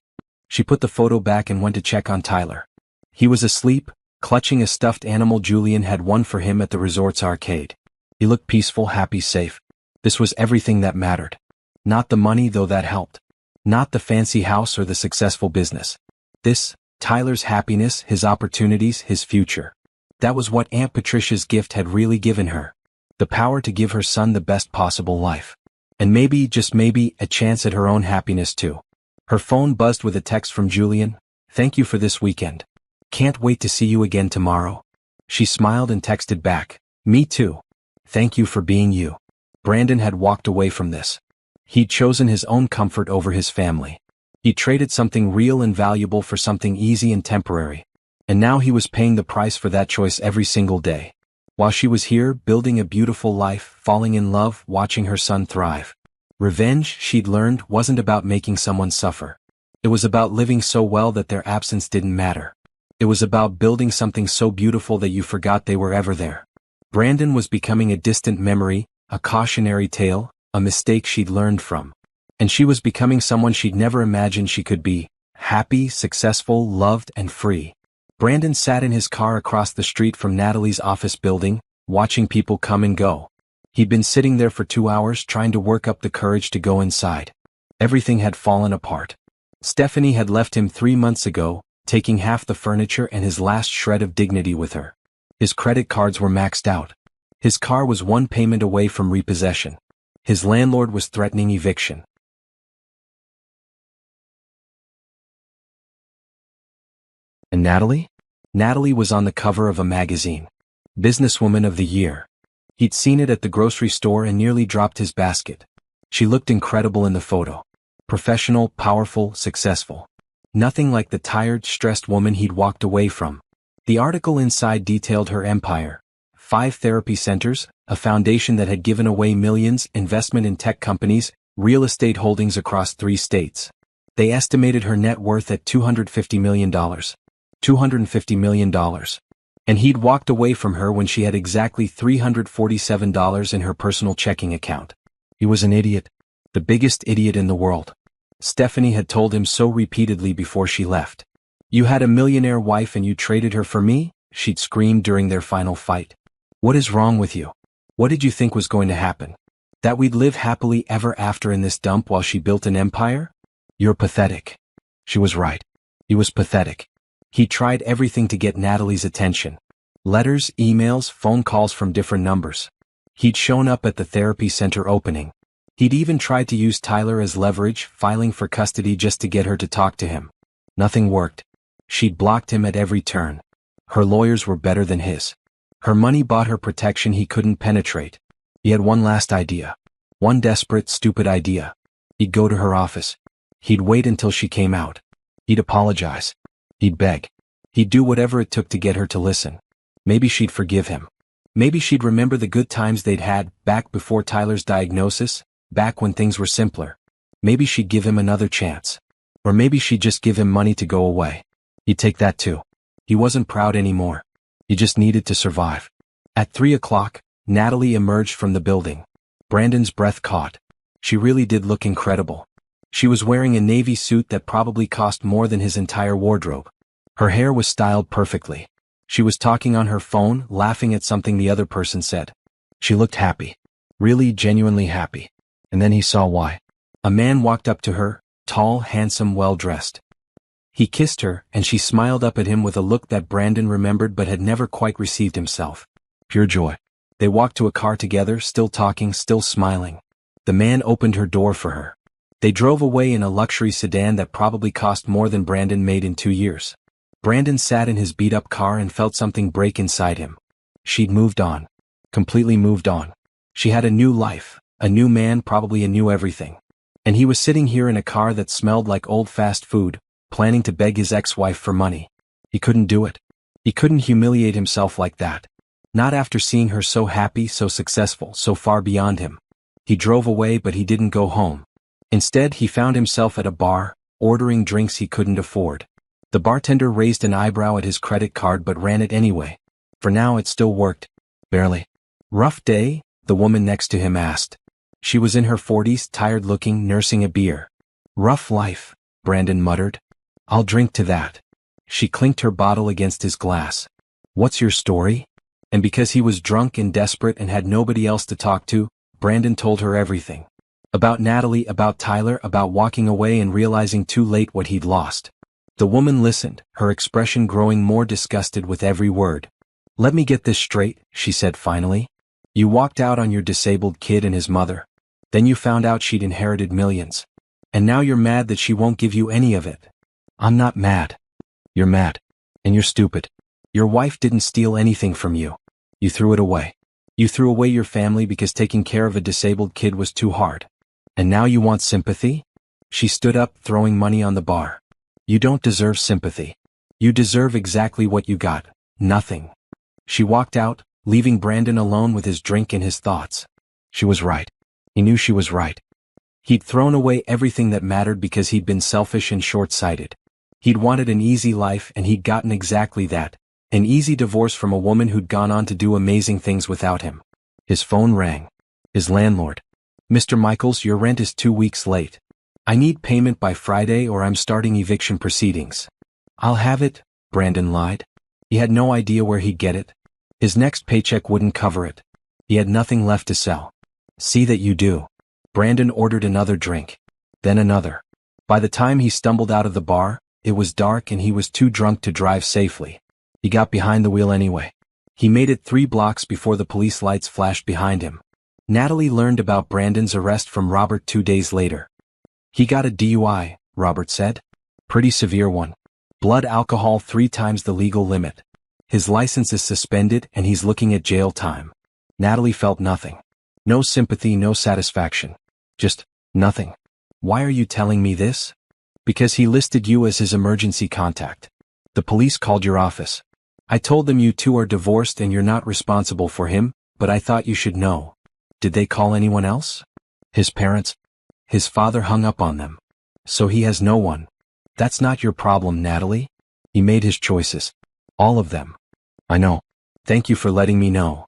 A: She put the photo back and went to check on Tyler. He was asleep, clutching a stuffed animal Julian had won for him at the resort's arcade. He looked peaceful, happy, safe. This was everything that mattered. Not the money, though that helped. Not the fancy house or the successful business. This, Tyler's happiness, his opportunities, his future. That was what Aunt Patricia's gift had really given her. The power to give her son the best possible life. And maybe, just maybe, a chance at her own happiness too. Her phone buzzed with a text from Julian. "Thank you for this weekend. Can't wait to see you again tomorrow." She smiled and texted back, "Me too. Thank you for being you." Brandon had walked away from this. He'd chosen his own comfort over his family. He traded something real and valuable for something easy and temporary. And now he was paying the price for that choice every single day. While she was here, building a beautiful life, falling in love, watching her son thrive. Revenge, she'd learned, wasn't about making someone suffer. It was about living so well that their absence didn't matter. It was about building something so beautiful that you forgot they were ever there. Brandon was becoming a distant memory, a cautionary tale, a mistake she'd learned from. And she was becoming someone she'd never imagined she could be, happy, successful, loved, and free. Brandon sat in his car across the street from Natalie's office building, watching people come and go. He'd been sitting there for 2 hours trying to work up the courage to go inside. Everything had fallen apart. Stephanie had left him 3 months ago, taking half the furniture and his last shred of dignity with her. His credit cards were maxed out. His car was one payment away from repossession. His landlord was threatening eviction. And Natalie? Natalie was on the cover of a magazine. Businesswoman of the Year. He'd seen it at the grocery store and nearly dropped his basket. She looked incredible in the photo. Professional, powerful, successful. Nothing like the tired, stressed woman he'd walked away from. The article inside detailed her empire. 5 therapy centers, a foundation that had given away millions, investment in tech companies, real estate holdings across 3 states. They estimated her net worth at $250 million. $250 million. And he'd walked away from her when she had exactly $347 in her personal checking account. He was an idiot. The biggest idiot in the world. Stephanie had told him so repeatedly before she left. "You had a millionaire wife and you traded her for me?" she'd screamed during their final fight. "What is wrong with you? What did you think was going to happen? That we'd live happily ever after in this dump while she built an empire? You're pathetic." She was right. He was pathetic. He tried everything to get Natalie's attention. Letters, emails, phone calls from different numbers. He'd shown up at the therapy center opening. He'd even tried to use Tyler as leverage, filing for custody just to get her to talk to him. Nothing worked. She'd blocked him at every turn. Her lawyers were better than his. Her money bought her protection he couldn't penetrate. He had one last idea. One desperate, stupid idea. He'd go to her office. He'd wait until she came out. He'd apologize. He'd beg. He'd do whatever it took to get her to listen. Maybe she'd forgive him. Maybe she'd remember the good times they'd had, back before Tyler's diagnosis, back when things were simpler. Maybe she'd give him another chance. Or maybe she'd just give him money to go away. He'd take that too. He wasn't proud anymore. He just needed to survive. At 3 o'clock, Natalie emerged from the building. Brandon's breath caught. She really did look incredible. She was wearing a navy suit that probably cost more than his entire wardrobe. Her hair was styled perfectly. She was talking on her phone, laughing at something the other person said. She looked happy. Really, genuinely happy. And then he saw why. A man walked up to her, tall, handsome, well-dressed. He kissed her, and she smiled up at him with a look that Brandon remembered but had never quite received himself. Pure joy. They walked to a car together, still talking, still smiling. The man opened her door for her. They drove away in a luxury sedan that probably cost more than Brandon made in 2 years. Brandon sat in his beat-up car and felt something break inside him. She'd moved on. Completely moved on. She had a new life, a new man, probably a new everything. And he was sitting here in a car that smelled like old fast food, planning to beg his ex-wife for money. He couldn't do it. He couldn't humiliate himself like that. Not after seeing her so happy, so successful, so far beyond him. He drove away, but he didn't go home. Instead, he found himself at a bar, ordering drinks he couldn't afford. The bartender raised an eyebrow at his credit card but ran it anyway. For now it still worked. Barely. Rough day? The woman next to him asked. She was in her 40s, tired-looking, nursing a beer. Rough life, Brandon muttered. I'll drink to that. She clinked her bottle against his glass. What's your story? And because he was drunk and desperate and had nobody else to talk to, Brandon told her everything. About Natalie, about Tyler, about walking away and realizing too late what he'd lost. The woman listened, her expression growing more disgusted with every word. Let me get this straight, she said finally. You walked out on your disabled kid and his mother. Then you found out she'd inherited millions. And now you're mad that she won't give you any of it. I'm not mad. You're mad. And you're stupid. Your wife didn't steal anything from you. You threw it away. You threw away your family because taking care of a disabled kid was too hard. And now you want sympathy? She stood up, throwing money on the bar. You don't deserve sympathy. You deserve exactly what you got, nothing. She walked out, leaving Brandon alone with his drink and his thoughts. She was right. He knew she was right. He'd thrown away everything that mattered because he'd been selfish and short-sighted. He'd wanted an easy life and he'd gotten exactly that, an easy divorce from a woman who'd gone on to do amazing things without him. His phone rang. His landlord. Mr. Michaels, your rent is 2 weeks late. I need payment by Friday or I'm starting eviction proceedings. I'll have it, Brandon lied. He had no idea where he'd get it. His next paycheck wouldn't cover it. He had nothing left to sell. See that you do. Brandon ordered another drink. Then another. By the time he stumbled out of the bar, it was dark and he was too drunk to drive safely. He got behind the wheel anyway. He made it 3 blocks before the police lights flashed behind him. Natalie learned about Brandon's arrest from Robert 2 days later. He got a DUI, Robert said. Pretty severe one. Blood alcohol 3 times the legal limit. His license is suspended and he's looking at jail time. Natalie felt nothing. No sympathy, no satisfaction. Just nothing. Why are you telling me this? Because he listed you as his emergency contact. The police called your office. I told them you two are divorced and you're not responsible for him, but I thought you should know. Did they call anyone else? His parents? His father hung up on them. So he has no one. That's not your problem, Natalie. He made his choices. All of them. I know. Thank you for letting me know.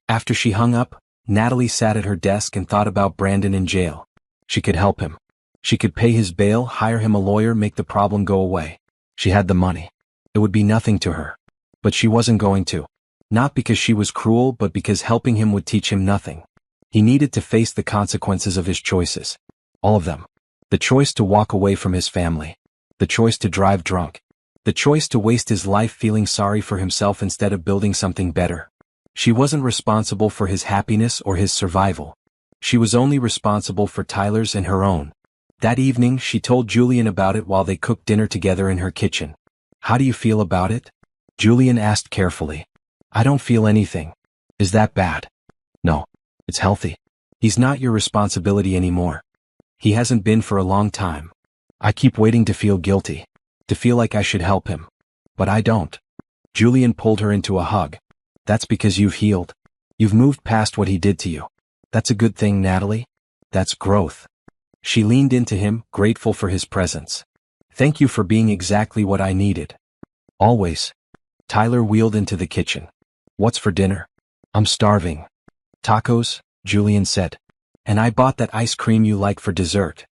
A: After she hung up, Natalie sat at her desk and thought about Brandon in jail. She could help him. She could pay his bail, hire him a lawyer, make the problem go away. She had the money. It would be nothing to her. But she wasn't going to. Not because she was cruel, but because helping him would teach him nothing. He needed to face the consequences of his choices. All of them. The choice to walk away from his family. The choice to drive drunk. The choice to waste his life feeling sorry for himself instead of building something better. She wasn't responsible for his happiness or his survival. She was only responsible for Tyler's and her own. That evening, she told Julian about it while they cooked dinner together in her kitchen. How do you feel about it? Julian asked carefully. I don't feel anything. Is that bad? No. It's healthy. He's not your responsibility anymore. He hasn't been for a long time. I keep waiting to feel guilty. To feel like I should help him. But I don't. Julian pulled her into a hug. That's because you've healed. You've moved past what he did to you. That's a good thing, Natalie. That's growth. She leaned into him, grateful for his presence. Thank you for being exactly what I needed. Always. Tyler wheeled into the kitchen. What's for dinner? I'm starving. Tacos, Julian said. And I bought that ice cream you like for dessert.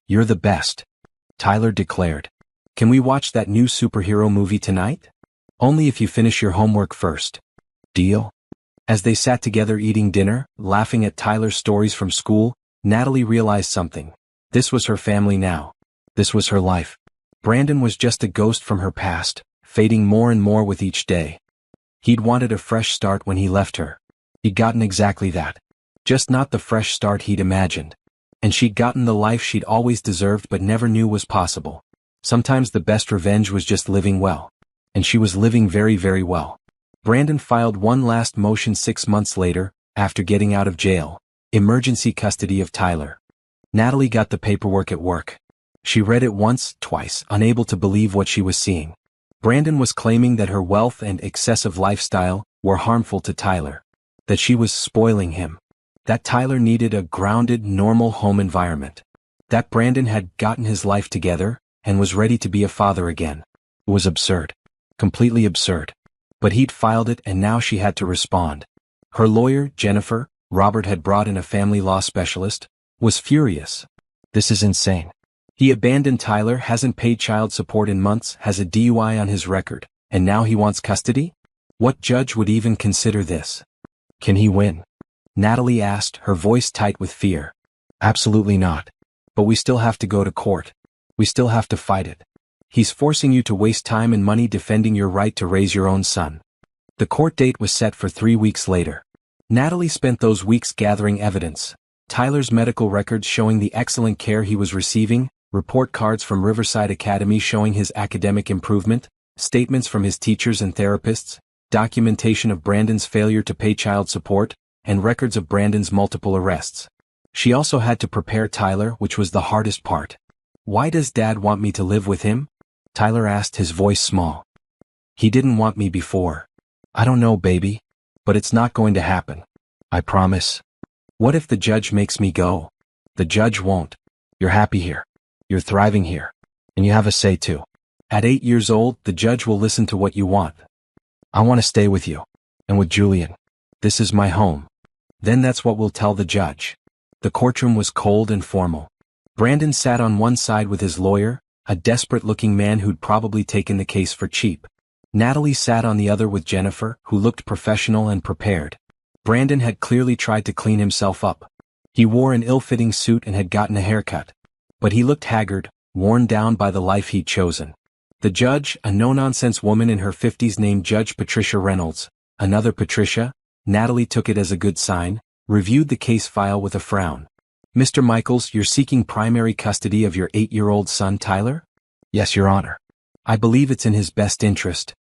A: You're the best. Tyler declared. Can we watch that new superhero movie tonight? Only if you finish your homework first. Deal? As they sat together eating dinner, laughing at Tyler's stories from school, Natalie realized something. This was her family now. This was her life. Brandon was just a ghost from her past, fading more and more with each day. He'd wanted a fresh start when he left her. He'd gotten exactly that. Just not the fresh start he'd imagined. And she'd gotten the life she'd always deserved but never knew was possible. Sometimes the best revenge was just living well. And she was living very, very well. Brandon filed one last motion 6 months later, after getting out of jail. Emergency custody of Tyler. Natalie got the paperwork at work. She read it once, twice, unable to believe what she was seeing. Brandon was claiming that her wealth and excessive lifestyle were harmful to Tyler. That she was spoiling him. That Tyler needed a grounded, normal home environment. That Brandon had gotten his life together and was ready to be a father again. It was absurd. Completely absurd. But he'd filed it and now she had to respond. Her lawyer, Jennifer, Robert had brought in a family law specialist, was furious. This is insane. He abandoned Tyler, hasn't paid child support in months, has a DUI on his record, and now he wants custody? What judge would even consider this? Can he win? Natalie asked, her voice tight with fear. Absolutely not. But we still have to go to court. We still have to fight it. He's forcing you to waste time and money defending your right to raise your own son. The court date was set for 3 weeks later. Natalie spent those weeks gathering evidence. Tyler's medical records showing the excellent care he was receiving, report cards from Riverside Academy showing his academic improvement, statements from his teachers and therapists, documentation of Brandon's failure to pay child support, and records of Brandon's multiple arrests. She also had to prepare Tyler, which was the hardest part. Why does Dad want me to live with him? Tyler asked, his voice small. He didn't want me before. I don't know, baby. But it's not going to happen. I promise. What if the judge makes me go? The judge won't. You're happy here. You're thriving here. And you have a say too. At 8 years old, the judge will listen to what you want. I want to stay with you. And with Julian. This is my home. Then that's what we'll tell the judge. The courtroom was cold and formal. Brandon sat on one side with his lawyer, a desperate-looking man who'd probably taken the case for cheap. Natalie sat on the other with Jennifer, who looked professional and prepared. Brandon had clearly tried to clean himself up. He wore an ill-fitting suit and had gotten a haircut. But he looked haggard, worn down by the life he'd chosen. The judge, a no-nonsense woman in her 50s named Judge Patricia Reynolds, another Patricia, Natalie took it as a good sign, reviewed the case file with a frown. Mr. Michaels, you're seeking primary custody of your 8-year-old son, Tyler? Yes, Your Honor. I believe it's in his best interest.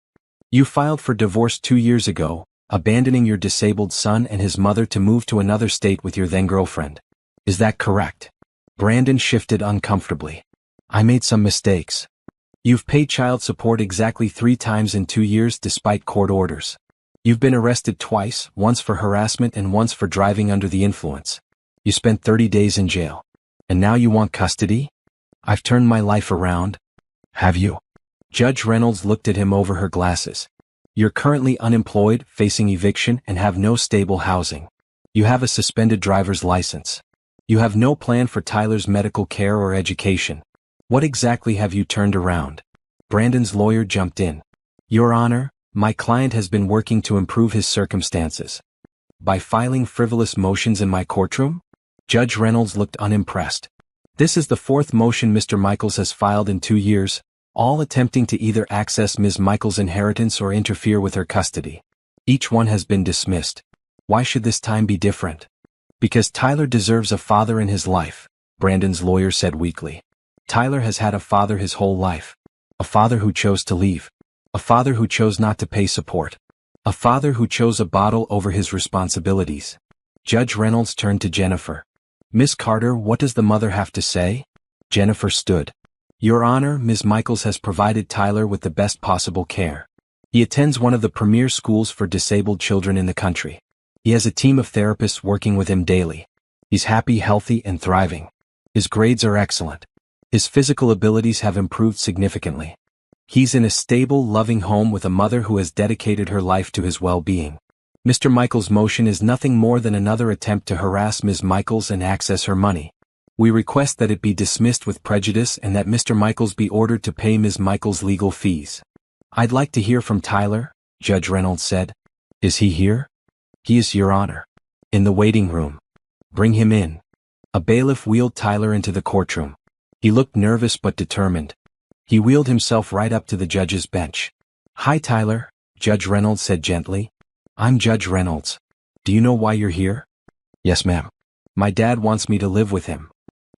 A: You filed for divorce 2 years ago, abandoning your disabled son and his mother to move to another state with your then-girlfriend. Is that correct? Brandon shifted uncomfortably. I made some mistakes. You've paid child support exactly 3 times in 2 years despite court orders. You've been arrested twice, once for harassment and once for driving under the influence. You spent 30 days in jail. And now you want custody? I've turned my life around. Have you? Judge Reynolds looked at him over her glasses. You're currently unemployed, facing eviction, and have no stable housing. You have a suspended driver's license. You have no plan for Tyler's medical care or education. What exactly have you turned around? Brandon's lawyer jumped in. Your Honor, my client has been working to improve his circumstances. By filing frivolous motions in my courtroom? Judge Reynolds looked unimpressed. This is the 4th motion Mr. Michaels has filed in 2 years, all attempting to either access Ms. Michaels' inheritance or interfere with her custody. Each one has been dismissed. Why should this time be different? Because Tyler deserves a father in his life, Brandon's lawyer said weakly. Tyler has had a father his whole life. A father who chose to leave. A father who chose not to pay support. A father who chose a bottle over his responsibilities. Judge Reynolds turned to Jennifer. Miss Carter, what does the mother have to say? Jennifer stood. Your Honor, Ms. Michaels has provided Tyler with the best possible care. He attends one of the premier schools for disabled children in the country. He has a team of therapists working with him daily. He's happy, healthy, and thriving. His grades are excellent. His physical abilities have improved significantly. He's in a stable, loving home with a mother who has dedicated her life to his well-being. Mr. Michaels' motion is nothing more than another attempt to harass Ms. Michaels and access her money. We request that it be dismissed with prejudice and that Mr. Michaels be ordered to pay Ms. Michaels' legal fees. I'd like to hear from Tyler, Judge Reynolds said. Is he here? He is, Your Honor. In the waiting room. Bring him in. A bailiff wheeled Tyler into the courtroom. He looked nervous but determined. He wheeled himself right up to the judge's bench. Hi, Tyler, Judge Reynolds said gently. I'm Judge Reynolds. Do you know why you're here? Yes, ma'am. My dad wants me to live with him.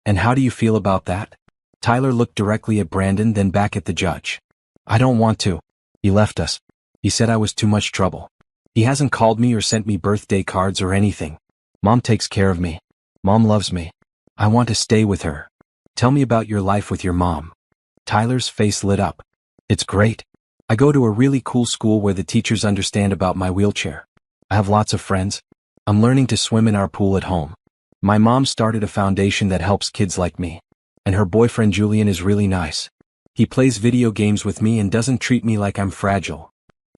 A: And how do you feel about that? Tyler looked directly at Brandon, then back at the judge. I don't want to. He left us. He said I was too much trouble. He hasn't called me or sent me birthday cards or anything. Mom takes care of me. Mom loves me. I want to stay with her. Tell me about your life with your mom. Tyler's face lit up. It's great. I go to a really cool school where the teachers understand about my wheelchair. I have lots of friends. I'm learning to swim in our pool at home. My mom started a foundation that helps kids like me. And her boyfriend Julian is really nice. He plays video games with me and doesn't treat me like I'm fragile.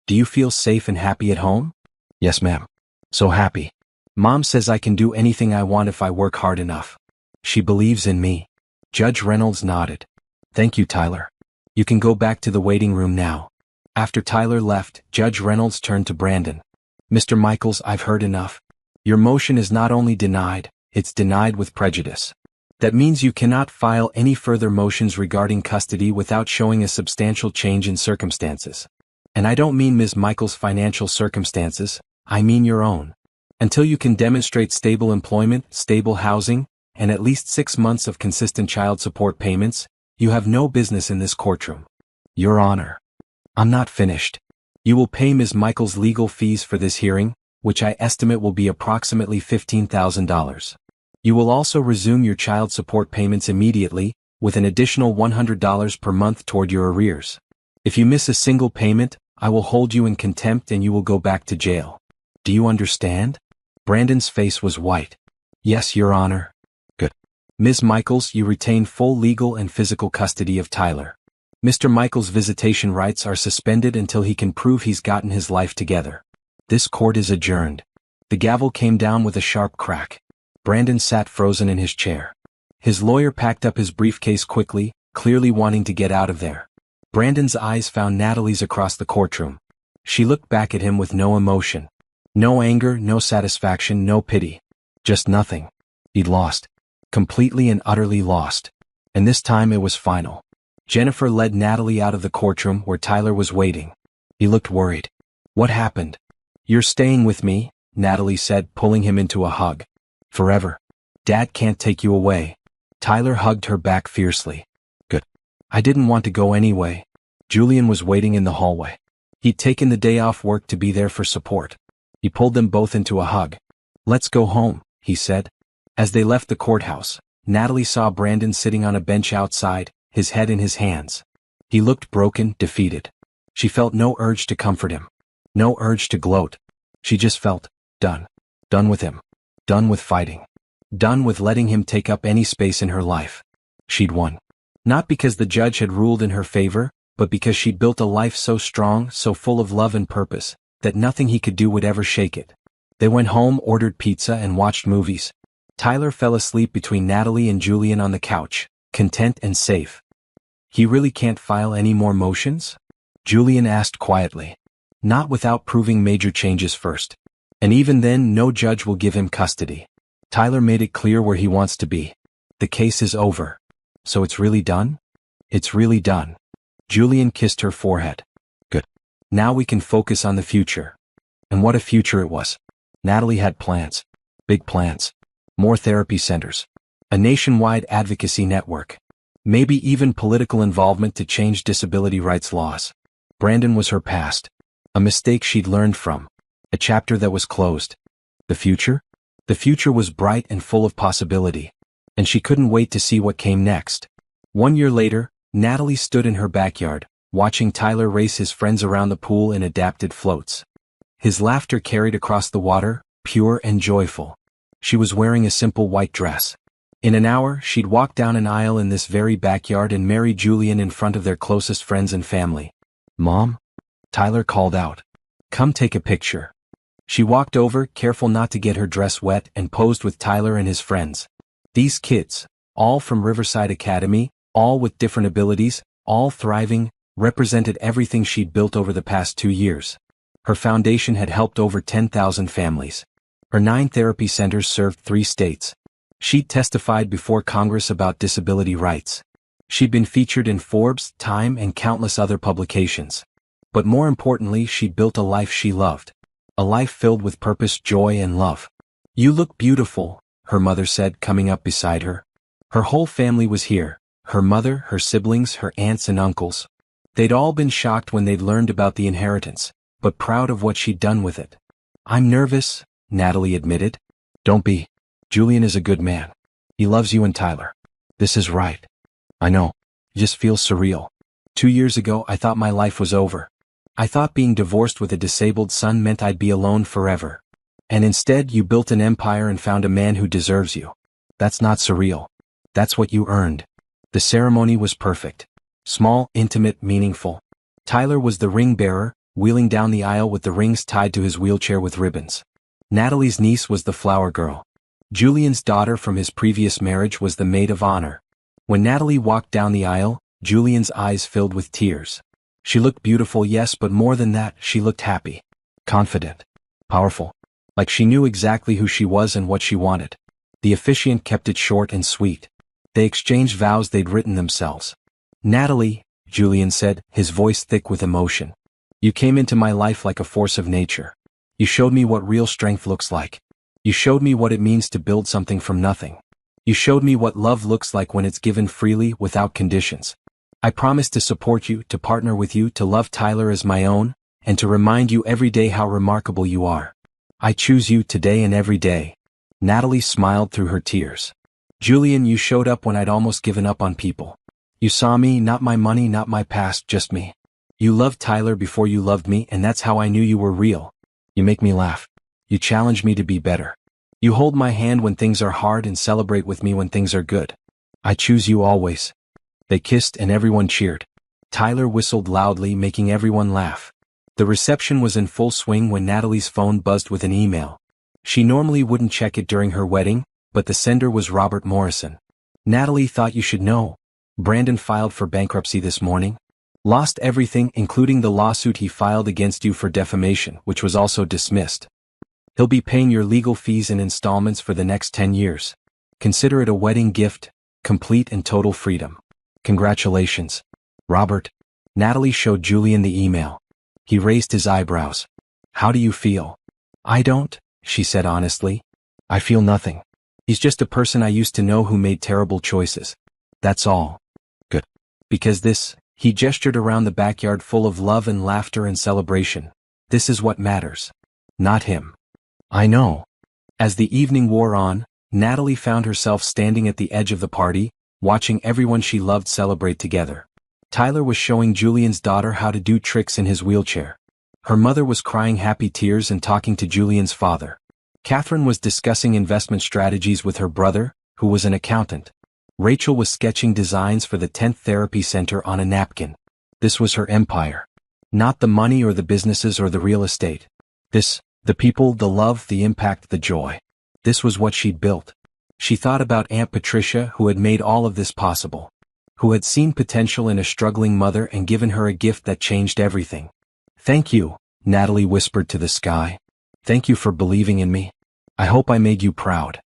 A: Do you feel safe and happy at home? Yes, ma'am. So happy. Mom says I can do anything I want if I work hard enough. She believes in me. Judge Reynolds nodded. Thank you, Tyler. You can go back to the waiting room now. After Tyler left, Judge Reynolds turned to Brandon. Mr. Michaels, I've heard enough. Your motion is not only denied, it's denied with prejudice. That means you cannot file any further motions regarding custody without showing a substantial change in circumstances. And I don't mean Ms. Michaels' financial circumstances, I mean your own. Until you can demonstrate stable employment, stable housing, and at least 6 months of consistent child support payments, you have no business in this courtroom. Your Honor. I'm not finished. You will pay Ms. Michaels' legal fees for this hearing, which I estimate will be approximately $15,000. You will also resume your child support payments immediately, with an additional $100 per month toward your arrears. If you miss a single payment, I will hold you in contempt and you will go back to jail. Do you understand? Brandon's face was white. Yes, Your Honor. Good. Ms. Michaels, you retain full legal and physical custody of Tyler. Mr. Michaels' visitation rights are suspended until he can prove he's gotten his life together. This court is adjourned. The gavel came down with a sharp crack. Brandon sat frozen in his chair. His lawyer packed up his briefcase quickly, clearly wanting to get out of there. Brandon's eyes found Natalie's across the courtroom. She looked back at him with no emotion. No anger, no satisfaction, no pity. Just nothing. He'd lost. Completely and utterly lost. And this time it was final. Jennifer led Natalie out of the courtroom where Tyler was waiting. He looked worried. What happened? You're staying with me, Natalie said, pulling him into a hug. Forever. Dad can't take you away. Tyler hugged her back fiercely. Good. I didn't want to go anyway. Julian was waiting in the hallway. He'd taken the day off work to be there for support. He pulled them both into a hug. Let's go home, he said. As they left the courthouse, Natalie saw Brandon sitting on a bench outside, his head in his hands. He looked broken, defeated. She felt no urge to comfort him. No urge to gloat. She just felt done. Done with him. Done with fighting. Done with letting him take up any space in her life. She'd won. Not because the judge had ruled in her favor, but because she'd built a life so strong, so full of love and purpose, that nothing he could do would ever shake it. They went home, ordered pizza, and watched movies. Tyler fell asleep between Natalie and Julian on the couch, content and safe. He really can't file any more motions? Julian asked quietly. Not without proving major changes first. And even then, no judge will give him custody. Tyler made it clear where he wants to be. The case is over. So it's really done? It's really done. Julian kissed her forehead. Good. Now we can focus on the future. And what a future it was. Natalie had plans. Big plans. More therapy centers. A nationwide advocacy network. Maybe even political involvement to change disability rights laws. Brandon was her past. A mistake she'd learned from. A chapter that was closed. The future? The future was bright and full of possibility. And she couldn't wait to see what came next. 1 year later, Natalie stood in her backyard, watching Tyler race his friends around the pool in adapted floats. His laughter carried across the water, pure and joyful. She was wearing a simple white dress. In an hour, she'd walk down an aisle in this very backyard and marry Julian in front of their closest friends and family. Mom? Tyler called out. Come take a picture. She walked over, careful not to get her dress wet, and posed with Tyler and his friends. These kids, all from Riverside Academy, all with different abilities, all thriving, represented everything she'd built over the past 2 years. Her foundation had helped over 10,000 families. Her 9 therapy centers served 3 states. She'd testified before Congress about disability rights. She'd been featured in Forbes, Time, and countless other publications. But more importantly, she'd built a life she loved. A life filled with purpose, joy, and love. You look beautiful, her mother said, coming up beside her. Her whole family was here. Her mother, her siblings, her aunts and uncles. They'd all been shocked when they'd learned about the inheritance, but proud of what she'd done with it. I'm nervous, Natalie admitted. Don't be. Julian is a good man. He loves you and Tyler. This is right. I know. It just feels surreal. 2 years ago, I thought my life was over. I thought being divorced with a disabled son meant I'd be alone forever. And instead, you built an empire and found a man who deserves you. That's not surreal. That's what you earned. The ceremony was perfect. Small, intimate, meaningful. Tyler was the ring bearer, wheeling down the aisle with the rings tied to his wheelchair with ribbons. Natalie's niece was the flower girl. Julian's daughter from his previous marriage was the maid of honor. When Natalie walked down the aisle, Julian's eyes filled with tears. She looked beautiful, yes, but more than that, she looked happy. Confident. Powerful. Like she knew exactly who she was and what she wanted. The officiant kept it short and sweet. They exchanged vows they'd written themselves. "Natalie," Julian said, his voice thick with emotion. "You came into my life like a force of nature. You showed me what real strength looks like. You showed me what it means to build something from nothing. You showed me what love looks like when it's given freely without conditions. I promise to support you, to partner with you, to love Tyler as my own, and to remind you every day how remarkable you are. I choose you today and every day." Natalie smiled through her tears. "Julian, you showed up when I'd almost given up on people. You saw me, not my money, not my past, just me. You loved Tyler before you loved me, and that's how I knew you were real. You make me laugh. You challenge me to be better. You hold my hand when things are hard and celebrate with me when things are good. I choose you always." They kissed and everyone cheered. Tyler whistled loudly, making everyone laugh. The reception was in full swing when Natalie's phone buzzed with an email. She normally wouldn't check it during her wedding, but the sender was Robert Morrison. "Natalie, thought you should know. Brandon filed for bankruptcy this morning. Lost everything, including the lawsuit he filed against you for defamation, which was also dismissed. He'll be paying your legal fees in installments for the next 10 years. Consider it a wedding gift, complete and total freedom. Congratulations, Robert." Natalie showed Julian the email. He raised his eyebrows. "How do you feel?" "I don't," she said honestly. "I feel nothing. He's just a person I used to know who made terrible choices. That's all." "Good. Because this," he gestured around the backyard full of love and laughter and celebration, "this is what matters. Not him." "I know." As the evening wore on, Natalie found herself standing at the edge of the party, watching everyone she loved celebrate together. Tyler was showing Julian's daughter how to do tricks in his wheelchair. Her mother was crying happy tears and talking to Julian's father. Catherine was discussing investment strategies with her brother, who was an accountant. Rachel was sketching designs for the 10th therapy center on a napkin. This was her empire. Not the money or the businesses or the real estate. This, the people, the love, the impact, the joy. This was what she'd built. She thought about Aunt Patricia, who had made all of this possible. Who had seen potential in a struggling mother and given her a gift that changed everything. "Thank you," Natalie whispered to the sky. "Thank you for believing in me. I hope I made you proud."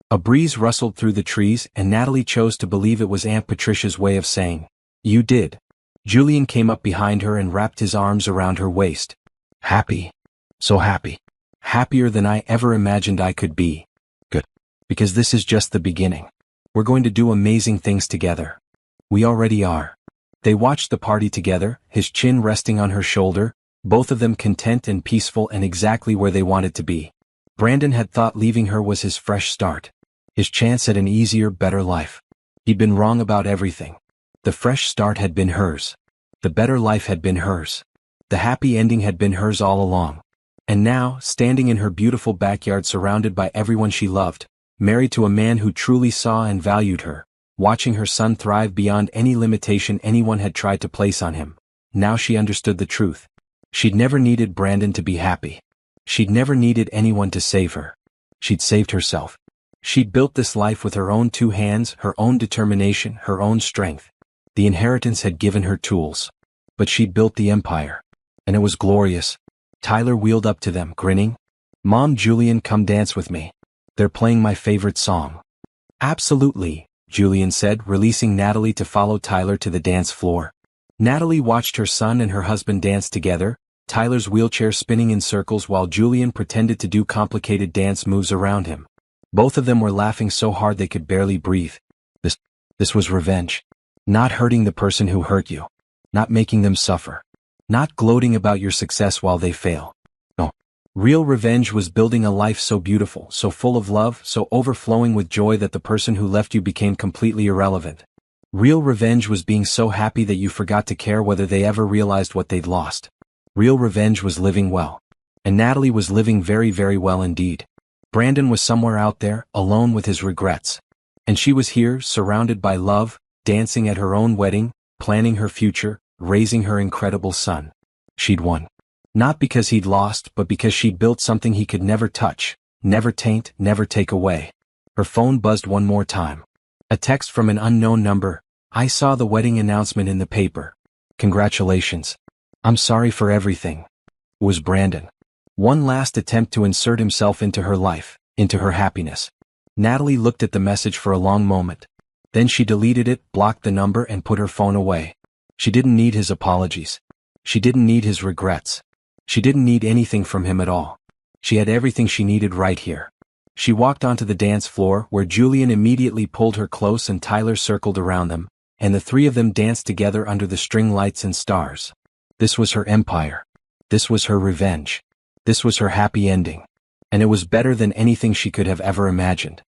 A: A breeze rustled through the trees and Natalie chose to believe it was Aunt Patricia's way of saying, "You did." Julian came up behind her and wrapped his arms around her waist. "Happy. So happy. Happier than I ever imagined I could be." "Good. Because this is just the beginning. We're going to do amazing things together. We already are." They watched the party together, his chin resting on her shoulder, both of them content and peaceful and exactly where they wanted to be. Brandon had thought leaving her was his fresh start. His chance at an easier, better life. He'd been wrong about everything. The fresh start had been hers. The better life had been hers. The happy ending had been hers all along. And now, standing in her beautiful backyard surrounded by everyone she loved, married to a man who truly saw and valued her, watching her son thrive beyond any limitation anyone had tried to place on him, now she understood the truth. She'd never needed Brandon to be happy. She'd never needed anyone to save her. She'd saved herself. She'd built this life with her own two hands, her own determination, her own strength. The inheritance had given her tools. But she'd built the empire. And it was glorious. Tyler wheeled up to them, grinning. "Mom, Julian, come dance with me. They're playing my favorite song." "Absolutely," Julian said, releasing Natalie to follow Tyler to the dance floor. Natalie watched her son and her husband dance together, Tyler's wheelchair spinning in circles while Julian pretended to do complicated dance moves around him. Both of them were laughing so hard they could barely breathe. This was revenge. Not hurting the person who hurt you. Not making them suffer. Not gloating about your success while they fail. No. Real revenge was building a life so beautiful, so full of love, so overflowing with joy that the person who left you became completely irrelevant. Real revenge was being so happy that you forgot to care whether they ever realized what they'd lost. Real revenge was living well. And Natalie was living very, very well indeed. Brandon was somewhere out there, alone with his regrets. And she was here, surrounded by love, dancing at her own wedding, planning her future, raising her incredible son. She'd won. Not because he'd lost, but because she'd built something he could never touch, never taint, never take away. Her phone buzzed one more time. A text from an unknown number. "I saw the wedding announcement in the paper. Congratulations. I'm sorry for everything." It was Brandon. One last attempt to insert himself into her life, into her happiness. Natalie looked at the message for a long moment. Then she deleted it, blocked the number, and put her phone away. She didn't need his apologies. She didn't need his regrets. She didn't need anything from him at all. She had everything she needed right here. She walked onto the dance floor, where Julian immediately pulled her close and Tyler circled around them, and the three of them danced together under the string lights and stars. This was her empire. This was her revenge. This was her happy ending. And it was better than anything she could have ever imagined.